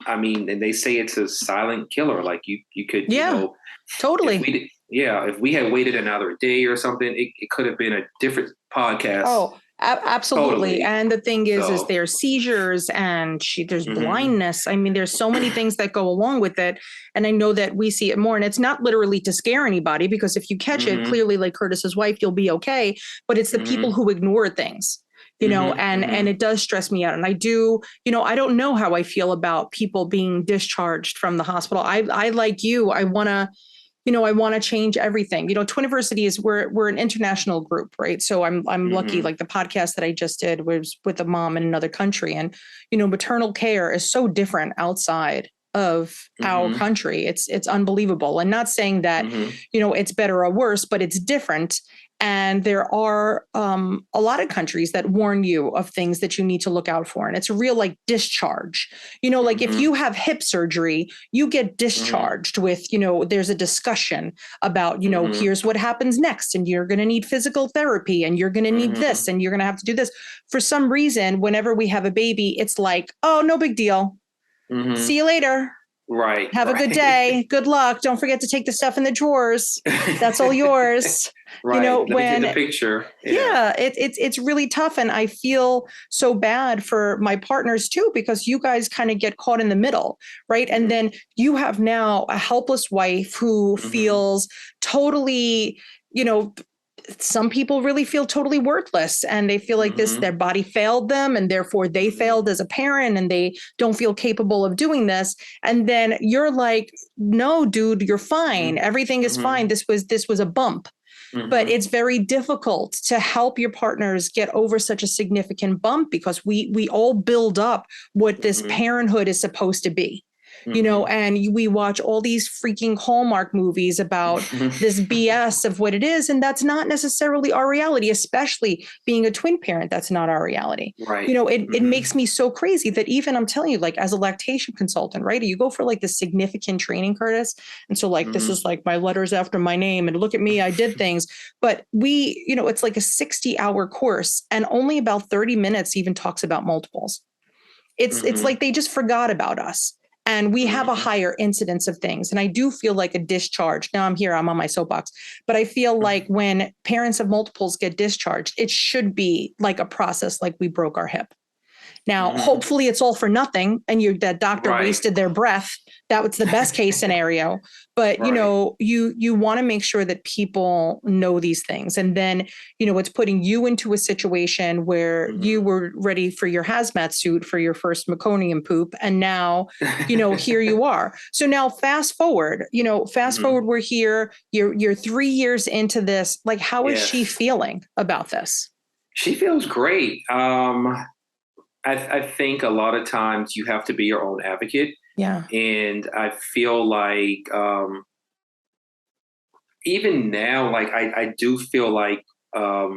I mean, and they say it's a silent killer. Like you could, you know, totally. If we had waited another day or something, it could have been a different podcast. Oh, absolutely. Totally. And the thing is there's seizures and there's blindness. I mean, there's so many things that go along with it. And I know that we see it more, and it's not literally to scare anybody, because if you catch it clearly, like Curtis's wife, you'll be okay. But it's the people who ignore things. You know, and it does stress me out. And I do, you know, I don't know how I feel about people being discharged from the hospital. I like you, I want to change everything. You know, Twiniversity is, we're an international group, right? So I'm lucky, like the podcast that I just did was with a mom in another country. And, you know, maternal care is so different outside of our country. It's unbelievable. And not saying that, you know, it's better or worse, but it's different. And there are a lot of countries that warn you of things that you need to look out for. And it's a real like discharge, you know, like if you have hip surgery, you get discharged with, you know, there's a discussion about, you know, here's what happens next. And you're going to need physical therapy, and you're going to need this, and you're going to have to do this. For some reason, whenever we have a baby, it's like, oh, no big deal. See you later. Right. Have a good day. Good luck. Don't forget to take the stuff in the drawers. That's all yours. You know, when take the picture. It's really tough. And I feel so bad for my partners too, because you guys kind of get caught in the middle, right? And then you have now a helpless wife who feels totally, you know, some people really feel totally worthless, and they feel like their body failed them, and therefore they failed as a parent, and they don't feel capable of doing this. And then you're like, no, dude, you're fine. Everything is fine. This was a bump. But it's very difficult to help your partners get over such a significant bump, because we all build up what this parenthood is supposed to be. you know, and we watch all these freaking Hallmark movies about this BS of what it is. And that's not necessarily our reality, especially being a twin parent. That's not our reality. Right. You know, it makes me so crazy that even I'm telling you, like as a lactation consultant, right? You go for like the significant training, Curtis. And so like, this is like my letters after my name and look at me, I did things. But we, you know, it's like a 60-hour course and only about 30 minutes even talks about multiples. It's like they just forgot about us. And we have a higher incidence of things. And I do feel like a discharge. Now I'm on my soapbox, but I feel like when parents of multiples get discharged, it should be like a process, like we broke our hip. Now, hopefully it's all for nothing and that doctor wasted their breath. That was the best case scenario. But, you know, you want to make sure that people know these things. And then, you know, it's putting you into a situation where you were ready for your hazmat suit for your first meconium poop. And now, you know, here you are. So now fast forward, we're here, you're 3 years into this. Like, how is she feeling about this? She feels great. I think a lot of times you have to be your own advocate. Yeah. And I feel like even now, like I do feel like, I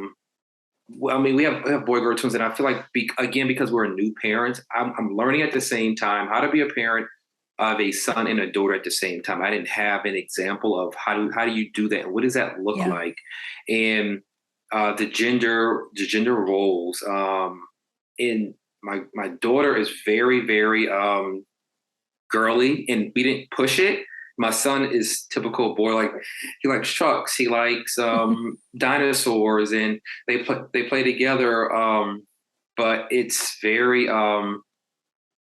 mean, we have boy-girl twins, and I feel like, because we're new parents, I'm learning at the same time how to be a parent of a son and a daughter at the same time. I didn't have an example of how do you do that, and what does that look like, and the gender roles. In my daughter is very, very girly, and we didn't push it. My son is typical boy, like he likes trucks, he likes dinosaurs, and they play together. But it's very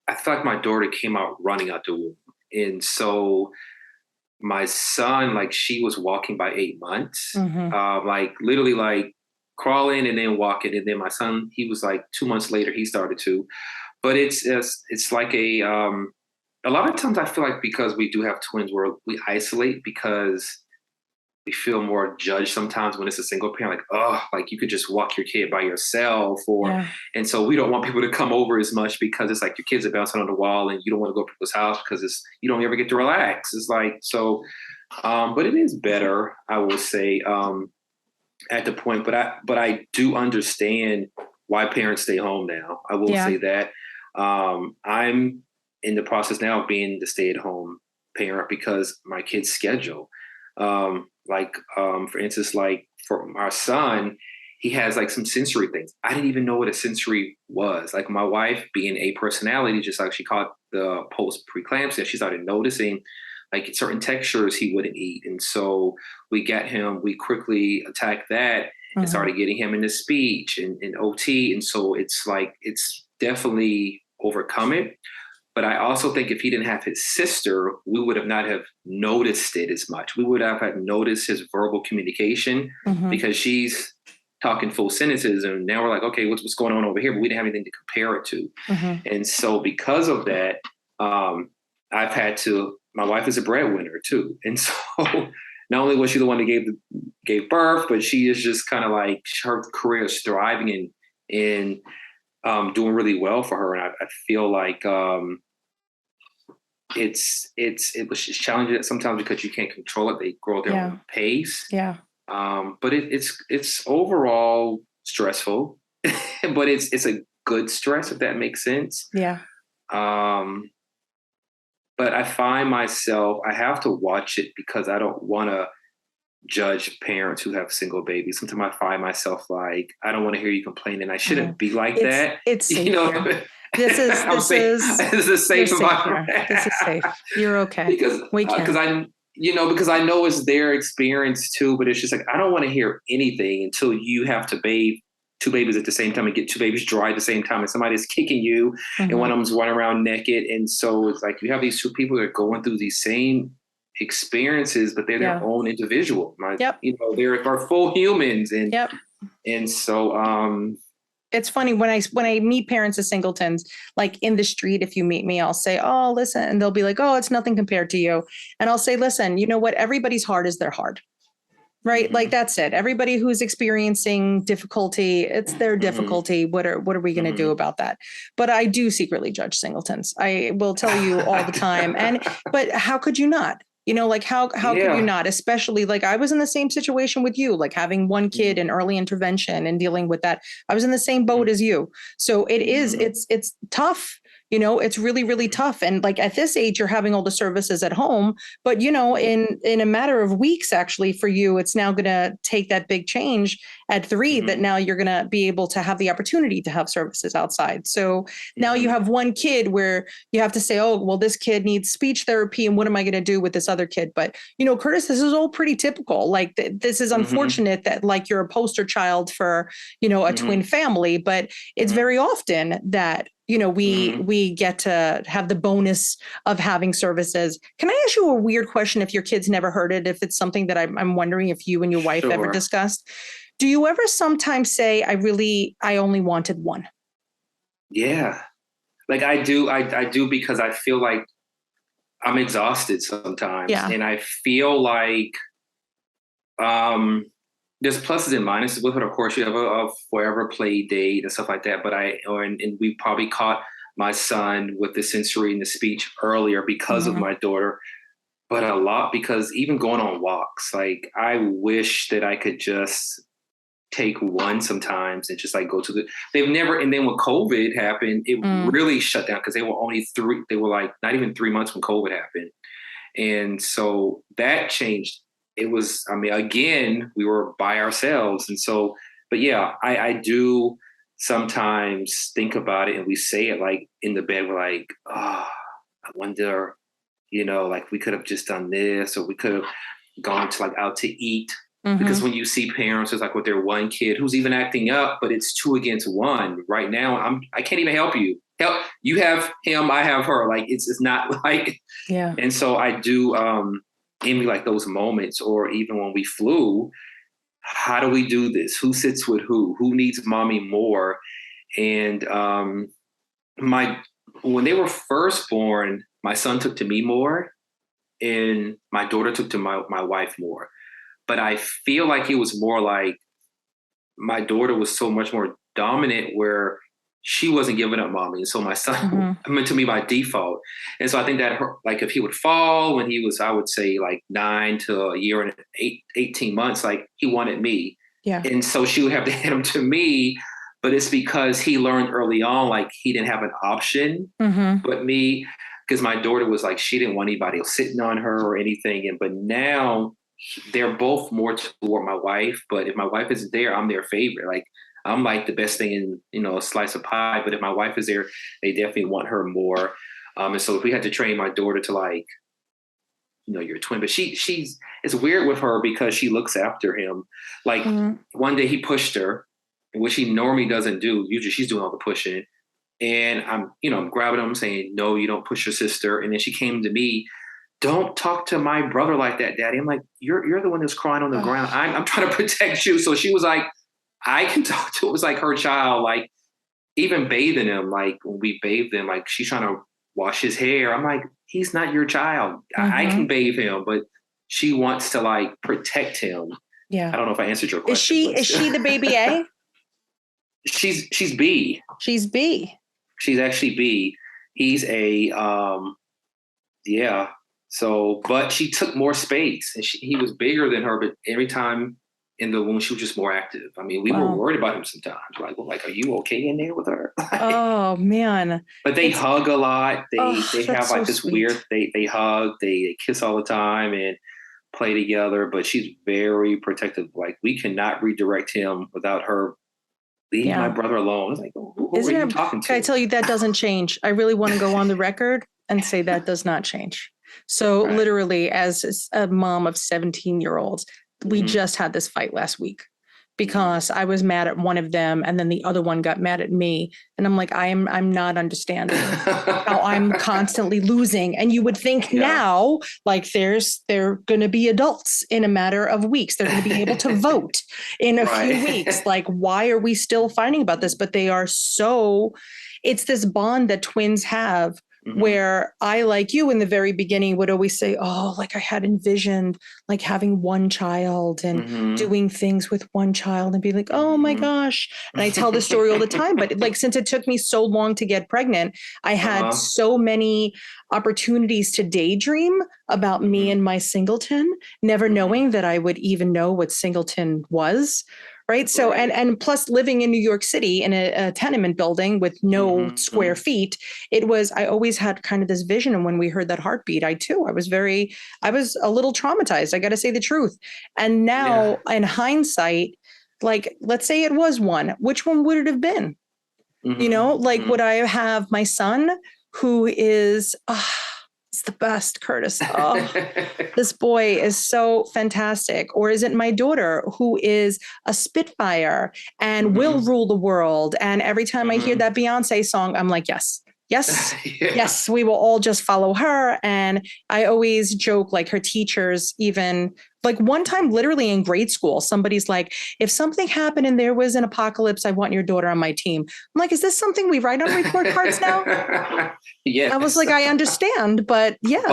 I feel like my daughter came out running out the womb. And so my son, like she was walking by 8 months, like literally like crawling and then walking. And then my son, he was like 2 months later, he started to. But it's like a lot of times I feel like because we do have twins where we isolate because we feel more judged sometimes when it's a single parent, like, oh, like you could just walk your kid by yourself, and so we don't want people to come over as much because it's like your kids are bouncing on the wall and you don't want to go to people's house because you don't ever get to relax. It's like, so, but it is better, I will say, at the point, but I do understand why parents stay home now. I will say that. I'm in the process now of being the stay-at-home parent because my kid's schedule. For instance, like for our son, he has like some sensory things. I didn't even know what a sensory was. Like my wife, being a personality, just like she caught the Postpartum Preeclampsia, she started noticing like certain textures he wouldn't eat. And so we quickly attacked that and started getting him into speech and OT. And so it's like, it's definitely overcome it. But I also think if he didn't have his sister, we would have not have noticed it as much. We would have had noticed his verbal communication because she's talking full sentences. And now we're like, okay, what's going on over here? But we didn't have anything to compare it to. And so because of that, I've had to, my wife is a breadwinner too. And so not only was she the one that gave birth, but she is just kind of like, her career is thriving and doing really well for her. And I feel like it was just challenging sometimes because you can't control it. They grow at their own pace. Yeah. But it's overall stressful, but it's a good stress, if that makes sense. Yeah. But I find myself, I have to watch it because I don't want to judge parents who have single babies. Sometimes I find myself like, I don't want to hear you complaining. I shouldn't be like that. It's safe, you know. This is safe environment. This is safe. You're okay. Because I know it's their experience too, but it's just like, I don't want to hear anything until you have to bathe two babies at the same time and get two babies dry at the same time, and somebody's kicking you and one of them's running around naked. And so it's like you have these two people that are going through these same experiences, but they're their own individual. They're full humans. And so it's funny when I meet parents of singletons, like in the street, if you meet me, I'll say, oh, listen, and they'll be like, oh, it's nothing compared to you. And I'll say, listen, you know what? Everybody's heart is their heart. right? Like that's it. Everybody who's experiencing difficulty, it's their difficulty. What are we going to do about that? But I do secretly judge singletons. I will tell you all the time. But how could you not? Like how could you not? Especially like I was in the same situation with you, like having one kid and early intervention and dealing with that. I was in the same boat as you. So it's tough. It's really, really tough. And like at this age, you're having all the services at home, but in a matter of weeks, actually for you, it's now going to take that big change at 3 that now you're going to be able to have the opportunity to have services outside. So now you have one kid where you have to say, oh, well, this kid needs speech therapy. And what am I going to do with this other kid? But, Curtis, this is all pretty typical. Like this is unfortunate that like you're a poster child for, a twin family, but it's very often that we get to have the bonus of having services. Can I ask you a weird question if your kids never heard it, if it's something that I'm wondering if you and your wife ever discussed? Do you ever sometimes say, I only wanted one? Yeah. Like I do because I feel like I'm exhausted sometimes. Yeah. And I feel like there's pluses and minuses with it. Of course, you have a forever play date and stuff like that. But and we probably caught my son with the sensory and the speech earlier because of my daughter, but a lot because even going on walks, like I wish that I could just take one sometimes and just like go to they've never, and then when COVID happened, it really shut down because they were like not even 3 months when COVID happened. And so that changed. It was, again, we were by ourselves. And so, but yeah, I do sometimes think about it and we say it like in the bed, we're like, oh, I wonder, like we could have just done this or we could have gone to like out to eat. Because when you see parents, it's like with their one kid who's even acting up, but it's 2 against 1 right now. I can't even help you. You have him, I have her. Like it's not like, yeah. And so I do, envy like those moments, or even when we flew, how do we do this? Who sits with who needs mommy more? And when they were first born, my son took to me more and my daughter took to my wife more. But I feel like it was more like my daughter was so much more dominant where she wasn't giving up mommy. And so my son meant to me by default. And so I think that like if he would fall when he was, I would say like 9 to a year and 18 months, like he wanted me. Yeah. And so she would have to hand him to me, but it's because he learned early on, like he didn't have an option but me, because my daughter was like, she didn't want anybody else sitting on her or anything. But now they're both more toward my wife, but if my wife isn't there, I'm their favorite. Like I'm like the best thing in, a slice of pie. But if my wife is there, they definitely want her more. And so if we had to train my daughter to like, you're a twin, but it's weird with her because she looks after him. Like one day he pushed her, which he normally doesn't do. Usually she's doing all the pushing. And I'm grabbing him saying, no, you don't push your sister. And then she came to me, don't talk to my brother like that, Daddy. I'm like, you're the one that's crying on the ground. I'm trying to protect you. So she was like, I can talk to, it was like her child, like even bathing him, like when we bathed him, like she's trying to wash his hair. I'm like, he's not your child. I can bathe him, but she wants to like protect him. Yeah. I don't know if I answered your question. Is she the baby A? She's B. She's B. She's actually B. He's A, yeah. So, but she took more space and he was bigger than her, but every time in the womb, she was just more active. We were worried about him sometimes. Like, are you okay in there with her? Oh man. But they hug a lot. They have like this weird, they hug, they kiss all the time and play together, but she's very protective. Like we cannot redirect him without her. Leave my brother alone. It's like, who are you talking to? Can I tell you that doesn't change? I really want to go on the record and say that does not change. So literally as a mom of 17-year-olds, we just had this fight last week because I was mad at one of them and then the other one got mad at me. And I'm like, I'm not understanding how I'm constantly losing. And you would think now, like they're going to be adults in a matter of weeks. They're going to be able to vote in a few weeks. Like, why are we still fighting about this? But they are it's this bond that twins have where I, like you in the very beginning, would always say, oh, like I had envisioned like having one child and doing things with one child and be like, oh my gosh. And I tell this story all the time, but like, since it took me so long to get pregnant, I had so many opportunities to daydream about me and my singleton, never knowing that I would even know what singleton was. Right. So, and plus living in New York City in a tenement building with no square feet, I always had kind of this vision. And when we heard that heartbeat, I was a little traumatized. I got to say the truth. And now in hindsight, like, let's say it was one, which one would it have been? You know, like, would I have my son who is, he's the best, Curtis. Oh, this boy is so fantastic. Or is it my daughter who is a spitfire and will rule the world? And every time I hear that Beyonce song, I'm like, yes, yes, we will all just follow her. And I always joke, like, her teachers, even like one time, literally in grade school, somebody's like, if something happened and there was an apocalypse, I want your daughter on my team. I'm like, is this something we write on report cards now? Yes. I was like, I understand, but yes,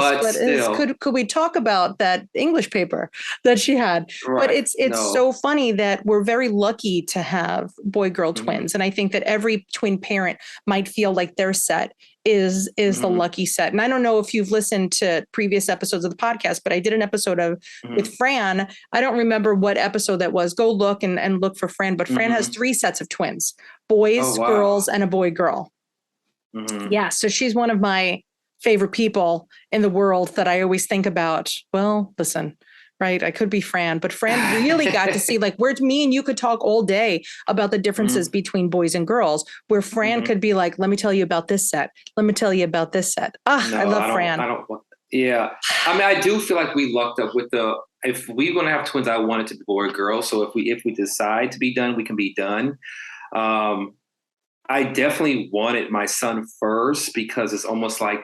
but could we talk about that English paper that she had? Right. But it's so funny that we're very lucky to have boy-girl twins. And I think that every twin parent might feel like their set is the lucky set. And I don't know if you've listened to previous episodes of the podcast, but I did an episode with Fran. I don't remember what episode that was. Go look and look for Fran. But Fran has 3 sets of twins, boys, girls, and a boy girl. Yeah. So she's one of my favorite people in the world that I always think about. Well, listen, right. I could be Fran, but Fran really got to see, like, where me and you could talk all day about the differences between boys and girls, where Fran could be like, let me tell you about this set. Let me tell you about this set. I love Fran. Yeah. I mean, I do feel like we lucked up with if we're going to have twins, I want it to be boy or girl. So if we decide to be done, we can be done. I definitely wanted my son first because it's almost like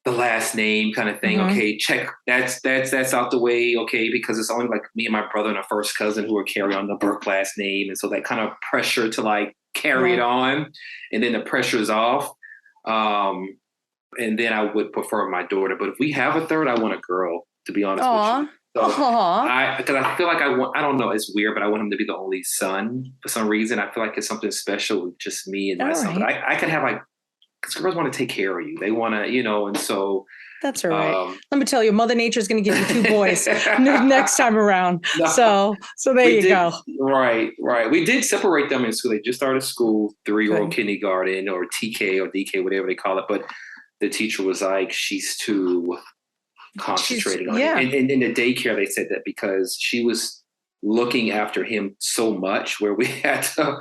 the last name kind of thing. Okay, check that's out the way. Okay, because it's only like me and my brother and a first cousin who are carry on the Burke last name, and so that kind of pressure to like carry it on, and then the pressure is off. And then I would prefer my daughter, but if we have a third, I want a girl. To be honest with you. So because I feel like I don't know, it's weird, but I want him to be the only son for some reason. I feel like it's something special with just me and my son. But I could have, like, because girls want to take care of you. They want to, and so. That's all right. Let me tell you, Mother Nature is going to give you 2 boys next time around. No, so there you go. Right. We did separate them in school. They just started school, 3-year-old kindergarten or TK or DK, whatever they call it. But the teacher was like, she's too concentrating on it. And in the daycare, they said that because she was looking after him so much where we had to,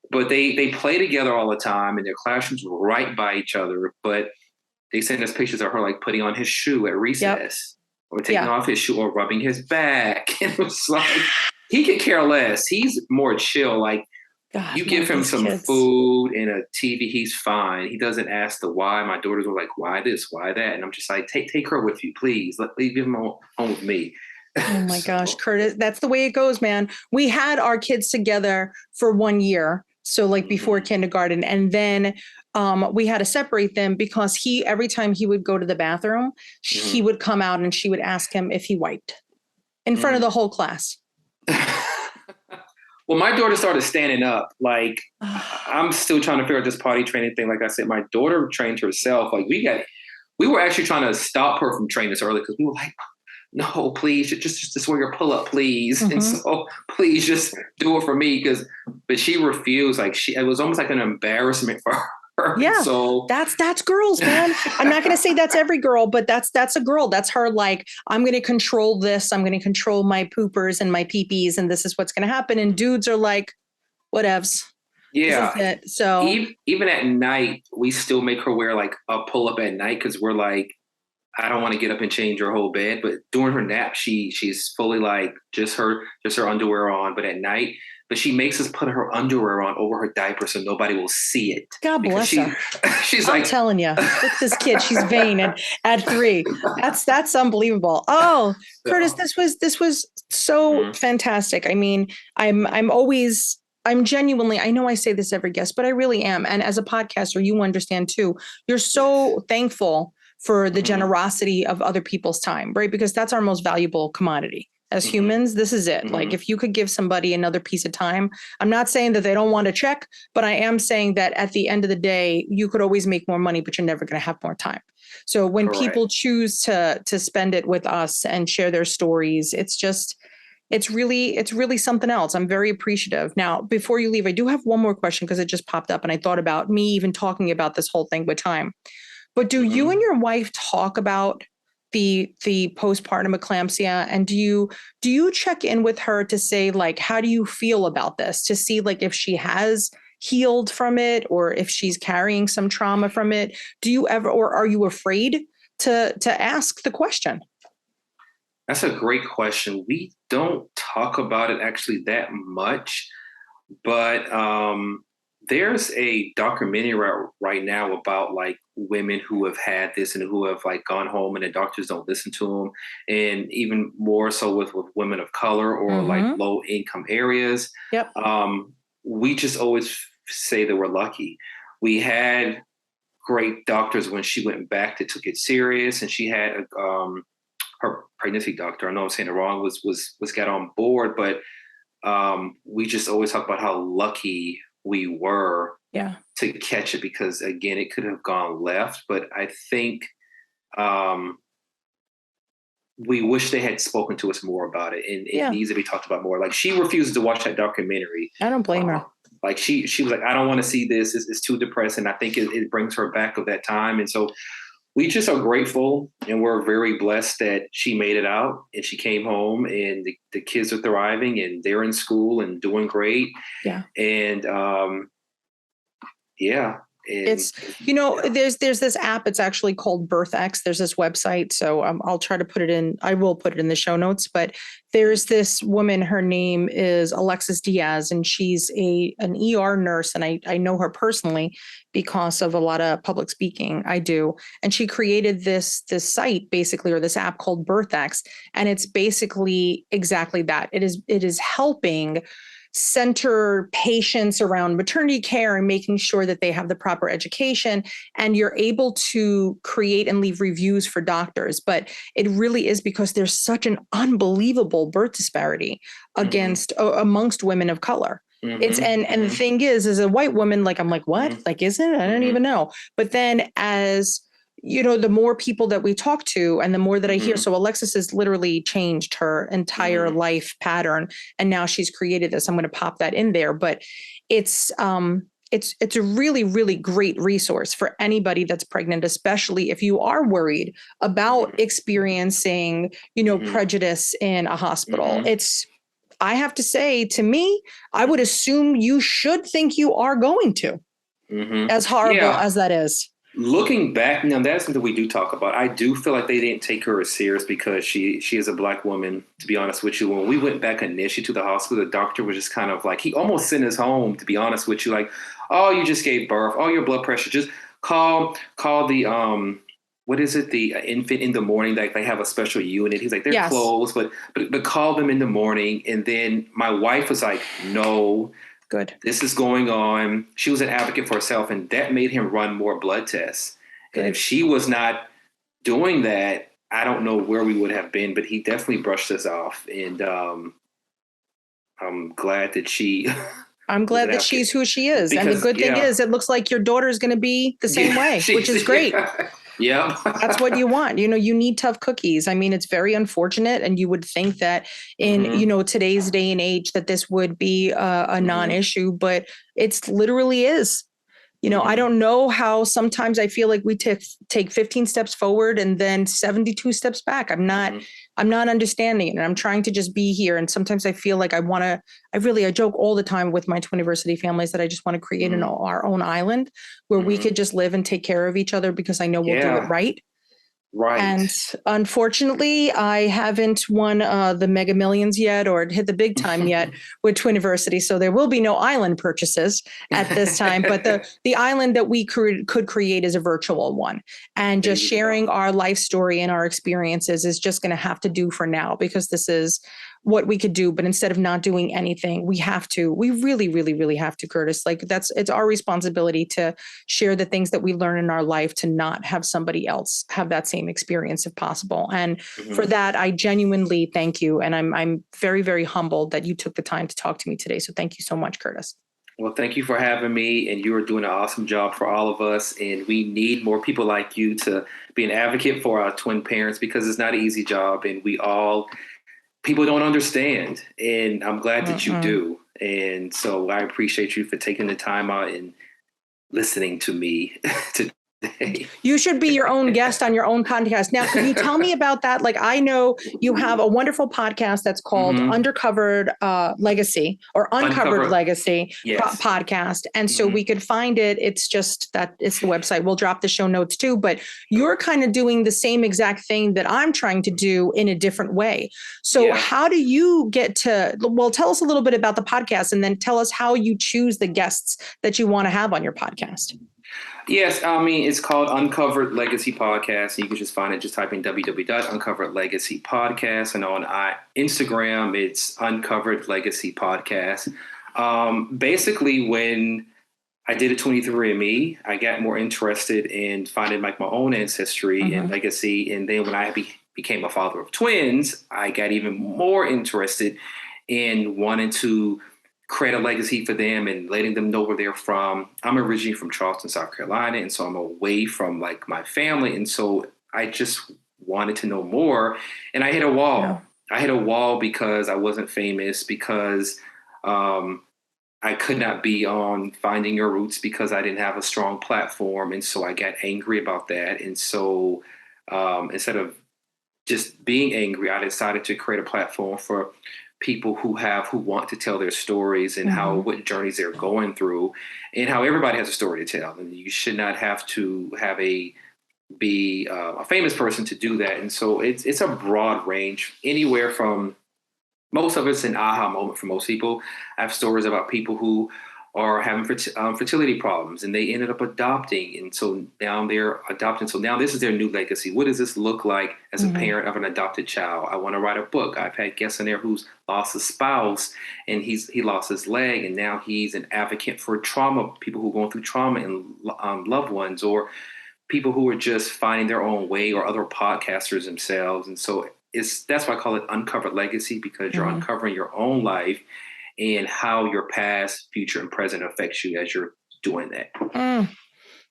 but they play together all the time and their classrooms were right by each other. But they sent us pictures of her like putting on his shoe at recess or taking off his shoe or rubbing his back. And it was like, he could care less. He's more chill. Like, God, you give him some food and a TV, he's fine. He doesn't ask the why. My daughters were like, why this, why that? And I'm just like, take her with you, please. Leave him home with me. Oh my gosh, Curtis, that's the way it goes, man. We had our kids together for 1 year. So like before kindergarten. And then we had to separate them because every time he would go to the bathroom, he would come out and she would ask him if he wiped in front of the whole class. Well, my daughter started standing up. Like, I'm still trying to figure out this potty training thing. Like I said, my daughter trained herself. Like, we were actually trying to stop her from training this early because we were like, no, please, just wear your pull-up, please. And so please just do it for me. But she refused. Like, it was almost like an embarrassment for her. Yeah, so that's girls, man. I'm not going to say that's every girl, but that's a girl. That's her. Like, I'm going to control this. I'm going to control my poopers and my peepees, and this is what's going to happen. And dudes are like, whatevs. Yeah. So even at night, we still make her wear like a pull-up at night because we're like, I don't want to get up and change her whole bed. But during her nap, she's fully like just her underwear on. But at night. But she makes us put her underwear on over her diaper so nobody will see it. God bless her. I'm telling you, look at this kid. She's vain at 3. That's unbelievable. Oh, Curtis, this was so fantastic. I mean, I'm always I'm genuinely, I know I say this every guest, but I really am. And as a podcaster, you understand too, you're so thankful for the generosity of other people's time, right? Because that's our most valuable commodity. As humans, this is it. Like if you could give somebody another piece of time, I'm not saying that they don't want to check, but I am saying that at the end of the day, you could always make more money, but you're never going to have more time. So when people choose to spend it with us and share their stories, it's really something else. I'm very appreciative. Now, before you leave, I do have one more question because it just popped up and I thought about me even talking about this whole thing with time. But do you and your wife talk about the postpartum eclampsia, and do you check in with her to say, like, how do you feel about this, to see like if she has healed from it or if she's carrying some trauma from it? Do you ever, or are you afraid to ask the question? That's a great question. We don't talk about it actually that much, but there's a documentary right now about like women who have had this and who have like gone home and the doctors don't listen to them. And even more so with women of color or like low income areas. Yep. We just always say that we're lucky. We had great doctors when she went back that took it serious, and she had her pregnancy doctor, I know I'm saying it wrong, was got on board, but we just always talk about how lucky we were to catch it, because again, it could have gone left. But I think we wish they had spoken to us more about it, and it needs to be talked about more. Like, she refuses to watch that documentary. I don't blame her. Like she was like, I don't want to see this. It's too depressing. I think it brings her back of that time. And so we just are grateful, and we're very blessed that she made it out and she came home, and the kids are thriving and they're in school and doing great. Yeah. And It's, there's this app, it's actually called BirthX. There's this website. So I'll try to put it in, I will put it in the show notes, but there's this woman, her name is Alexis Diaz, and she's an ER nurse. And I know her personally because of a lot of public speaking I do. And she created this site basically, or this app called BirthX. And it's basically exactly that. It is helping center patients around maternity care and making sure that they have the proper education, and you're able to create and leave reviews for doctors. But it really is because there's such an unbelievable birth disparity amongst women of color. It's and the thing is, as a white woman, like, I'm like, what? Like, is it? I don't even know. But then as the more people that we talk to and the more that I hear. So Alexis has literally changed her entire life pattern. And now she's created this. I'm going to pop that in there, but it's a really, really great resource for anybody that's pregnant, especially if you are worried about experiencing, prejudice in a hospital. I have to say, to me, I would assume you should think you are going to, as horrible as that is. Looking back, now that's something we do talk about. I do feel like they didn't take her as serious because she is a Black woman, to be honest with you. When we went back initially to the hospital, the doctor was just kind of like, he almost sent us home, to be honest with you. Like, oh, you just gave birth. Oh, your blood pressure. Just call the, what is it? The infant in the morning. Like, they have a special unit. He's like, they're closed, but call them in the morning. And then my wife was like, no. Good. This is going on. She was an advocate for herself, and that made him run more blood tests. Good. And if she was not doing that, I don't know where we would have been, but he definitely brushed us off. And I'm glad that I'm glad that she's who she is. Because, and the good thing is, it looks like your daughter is going to be the same way, which is great. Yeah. That's what you want. You need tough cookies. I mean, it's very unfortunate. And you would think that in, today's day and age that this would be a non-issue, but it's literally is. I don't know how sometimes I feel like we take 15 steps forward and then 72 steps back. I'm not understanding it. And I'm trying to just be here. And sometimes I feel like I joke all the time with my Twiniversity families that I just want to create our own island where we could just live and take care of each other, because I know we'll do it right. Right. And unfortunately, I haven't won the Mega Millions yet or hit the big time yet with Twiniversity. So there will be no island purchases at this time. But the island that we could create is a virtual one. And just sharing our life story and our experiences is just going to have to do for now, because this is what we could do, but instead of not doing anything, we really, really, really have to, Curtis. Like it's our responsibility to share the things that we learn in our life, to not have somebody else have that same experience if possible. And for that, I genuinely thank you. And I'm very, very humbled that you took the time to talk to me today. So thank you so much, Curtis. Well, thank you for having me, and you are doing an awesome job for all of us. And we need more people like you to be an advocate for our twin parents, because it's not an easy job, and people don't understand. And I'm glad that you do. And so I appreciate you for taking the time out and listening to me today. You should be your own guest on your own podcast. Now, can you tell me about that? Like, I know you have a wonderful podcast that's called Uncovered Legacy, or Uncovered Legacy podcast. And so we could find it. It's just that it's the website. We'll drop the show notes too, but you're kind of doing the same exact thing that I'm trying to do in a different way. So how do you get to, well, tell us a little bit about the podcast, and then tell us how you choose the guests that you want to have on your podcast. Yes, I mean, it's called Uncovered Legacy Podcast. You can just find it, just type in www.uncovered legacy podcast. And on Instagram, it's Uncovered Legacy Podcast. Basically, when I did a 23andMe, I got more interested in finding like my own ancestry and legacy. And then when I became a father of twins, I got even more interested in wanting to create a legacy for them and letting them know where they're from. I'm originally from Charleston, South Carolina, and so I'm away from like my family. And so I just wanted to know more. And I hit a wall. Yeah. I hit a wall because I wasn't famous, because I could not be on Finding Your Roots because I didn't have a strong platform. And so I got angry about that. And so instead of just being angry, I decided to create a platform for people who want to tell their stories and what journeys they're going through, and how everybody has a story to tell, and you should not have to be a famous person to do that. And so it's a broad range, anywhere from, most of it's an aha moment for most people. I have stories about people who are having fertility problems, and they ended up adopting, and so now they're adopting. So now this is their new legacy. What does this look like as a parent of an adopted child? I want to write a book. I've had guests in there who's lost a spouse, and he lost his leg, and now he's an advocate for trauma, people who are going through trauma and loved ones, or people who are just finding their own way, or other podcasters themselves. And so that's why I call it Uncovered Legacy, because you're uncovering your own life and how your past, future, and present affects you as you're doing that.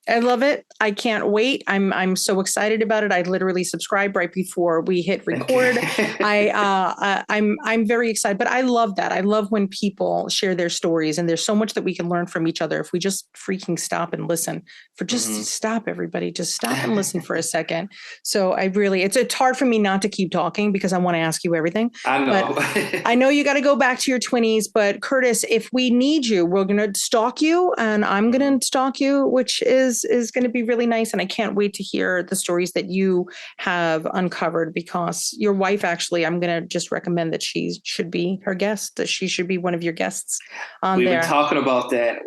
I love it. I can't wait. I'm so excited about it. I literally subscribed right before we hit record. I'm very excited, but I love that. I love when people share their stories, and there's so much that we can learn from each other if we just freaking stop and listen. Stop, everybody. Just stop and listen for a second. So it's hard for me not to keep talking because I want to ask you everything. I know. But I know you got to go back to your 20s, but Curtis, if we need you, we're going to stalk you, and I'm going to stalk you, which is going to be really nice. And I can't wait to hear the stories that you have uncovered, because your wife, actually, I'm going to just recommend that she should be her guest, that she should be one of your guests on there. We've been talking about that.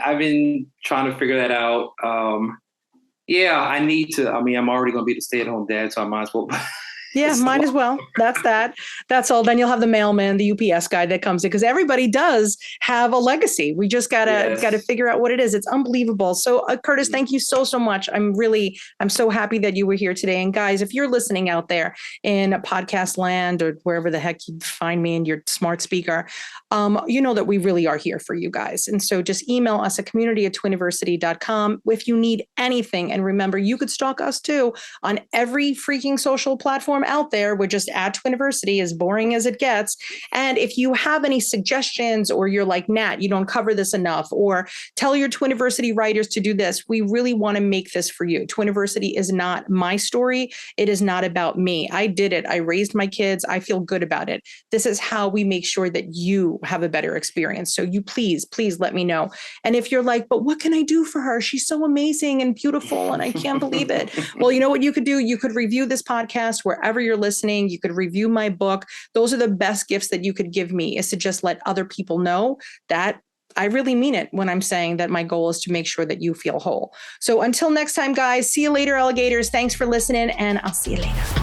I've been trying to figure that out. I need to. I mean, I'm already going to be the stay-at-home dad, so I might as well. Yeah, might as well. That's that. That's all. Then you'll have the mailman, the UPS guy that comes in, because everybody does have a legacy. We just gotta figure out what it is. It's unbelievable. So Curtis, thank you so much. I'm so happy that you were here today. And guys, if you're listening out there in podcast land, or wherever the heck you find me in your smart speaker, you know that we really are here for you guys. And so just email us at community@twiniversity.com if you need anything. And remember, you could stalk us too on every freaking social platform out there. We're just at Twiniversity, as boring as it gets. And if you have any suggestions, or you're like, Nat, you don't cover this enough, or tell your Twiniversity writers to do this, we really want to make this for you. Twiniversity is not my story. It is not about me. I did it. I raised my kids. I feel good about it. This is how we make sure that you have a better experience. So you please let me know. And if you're like, but what can I do for her? She's so amazing and beautiful, and I can't believe it. Well, you know what you could do? You could review this podcast wherever you're listening. You could review my book. Those are the best gifts that you could give me, is to just let other people know that I really mean it when I'm saying that my goal is to make sure that you feel whole. So until next time, guys, see you later, alligators. Thanks for listening, and I'll see you later.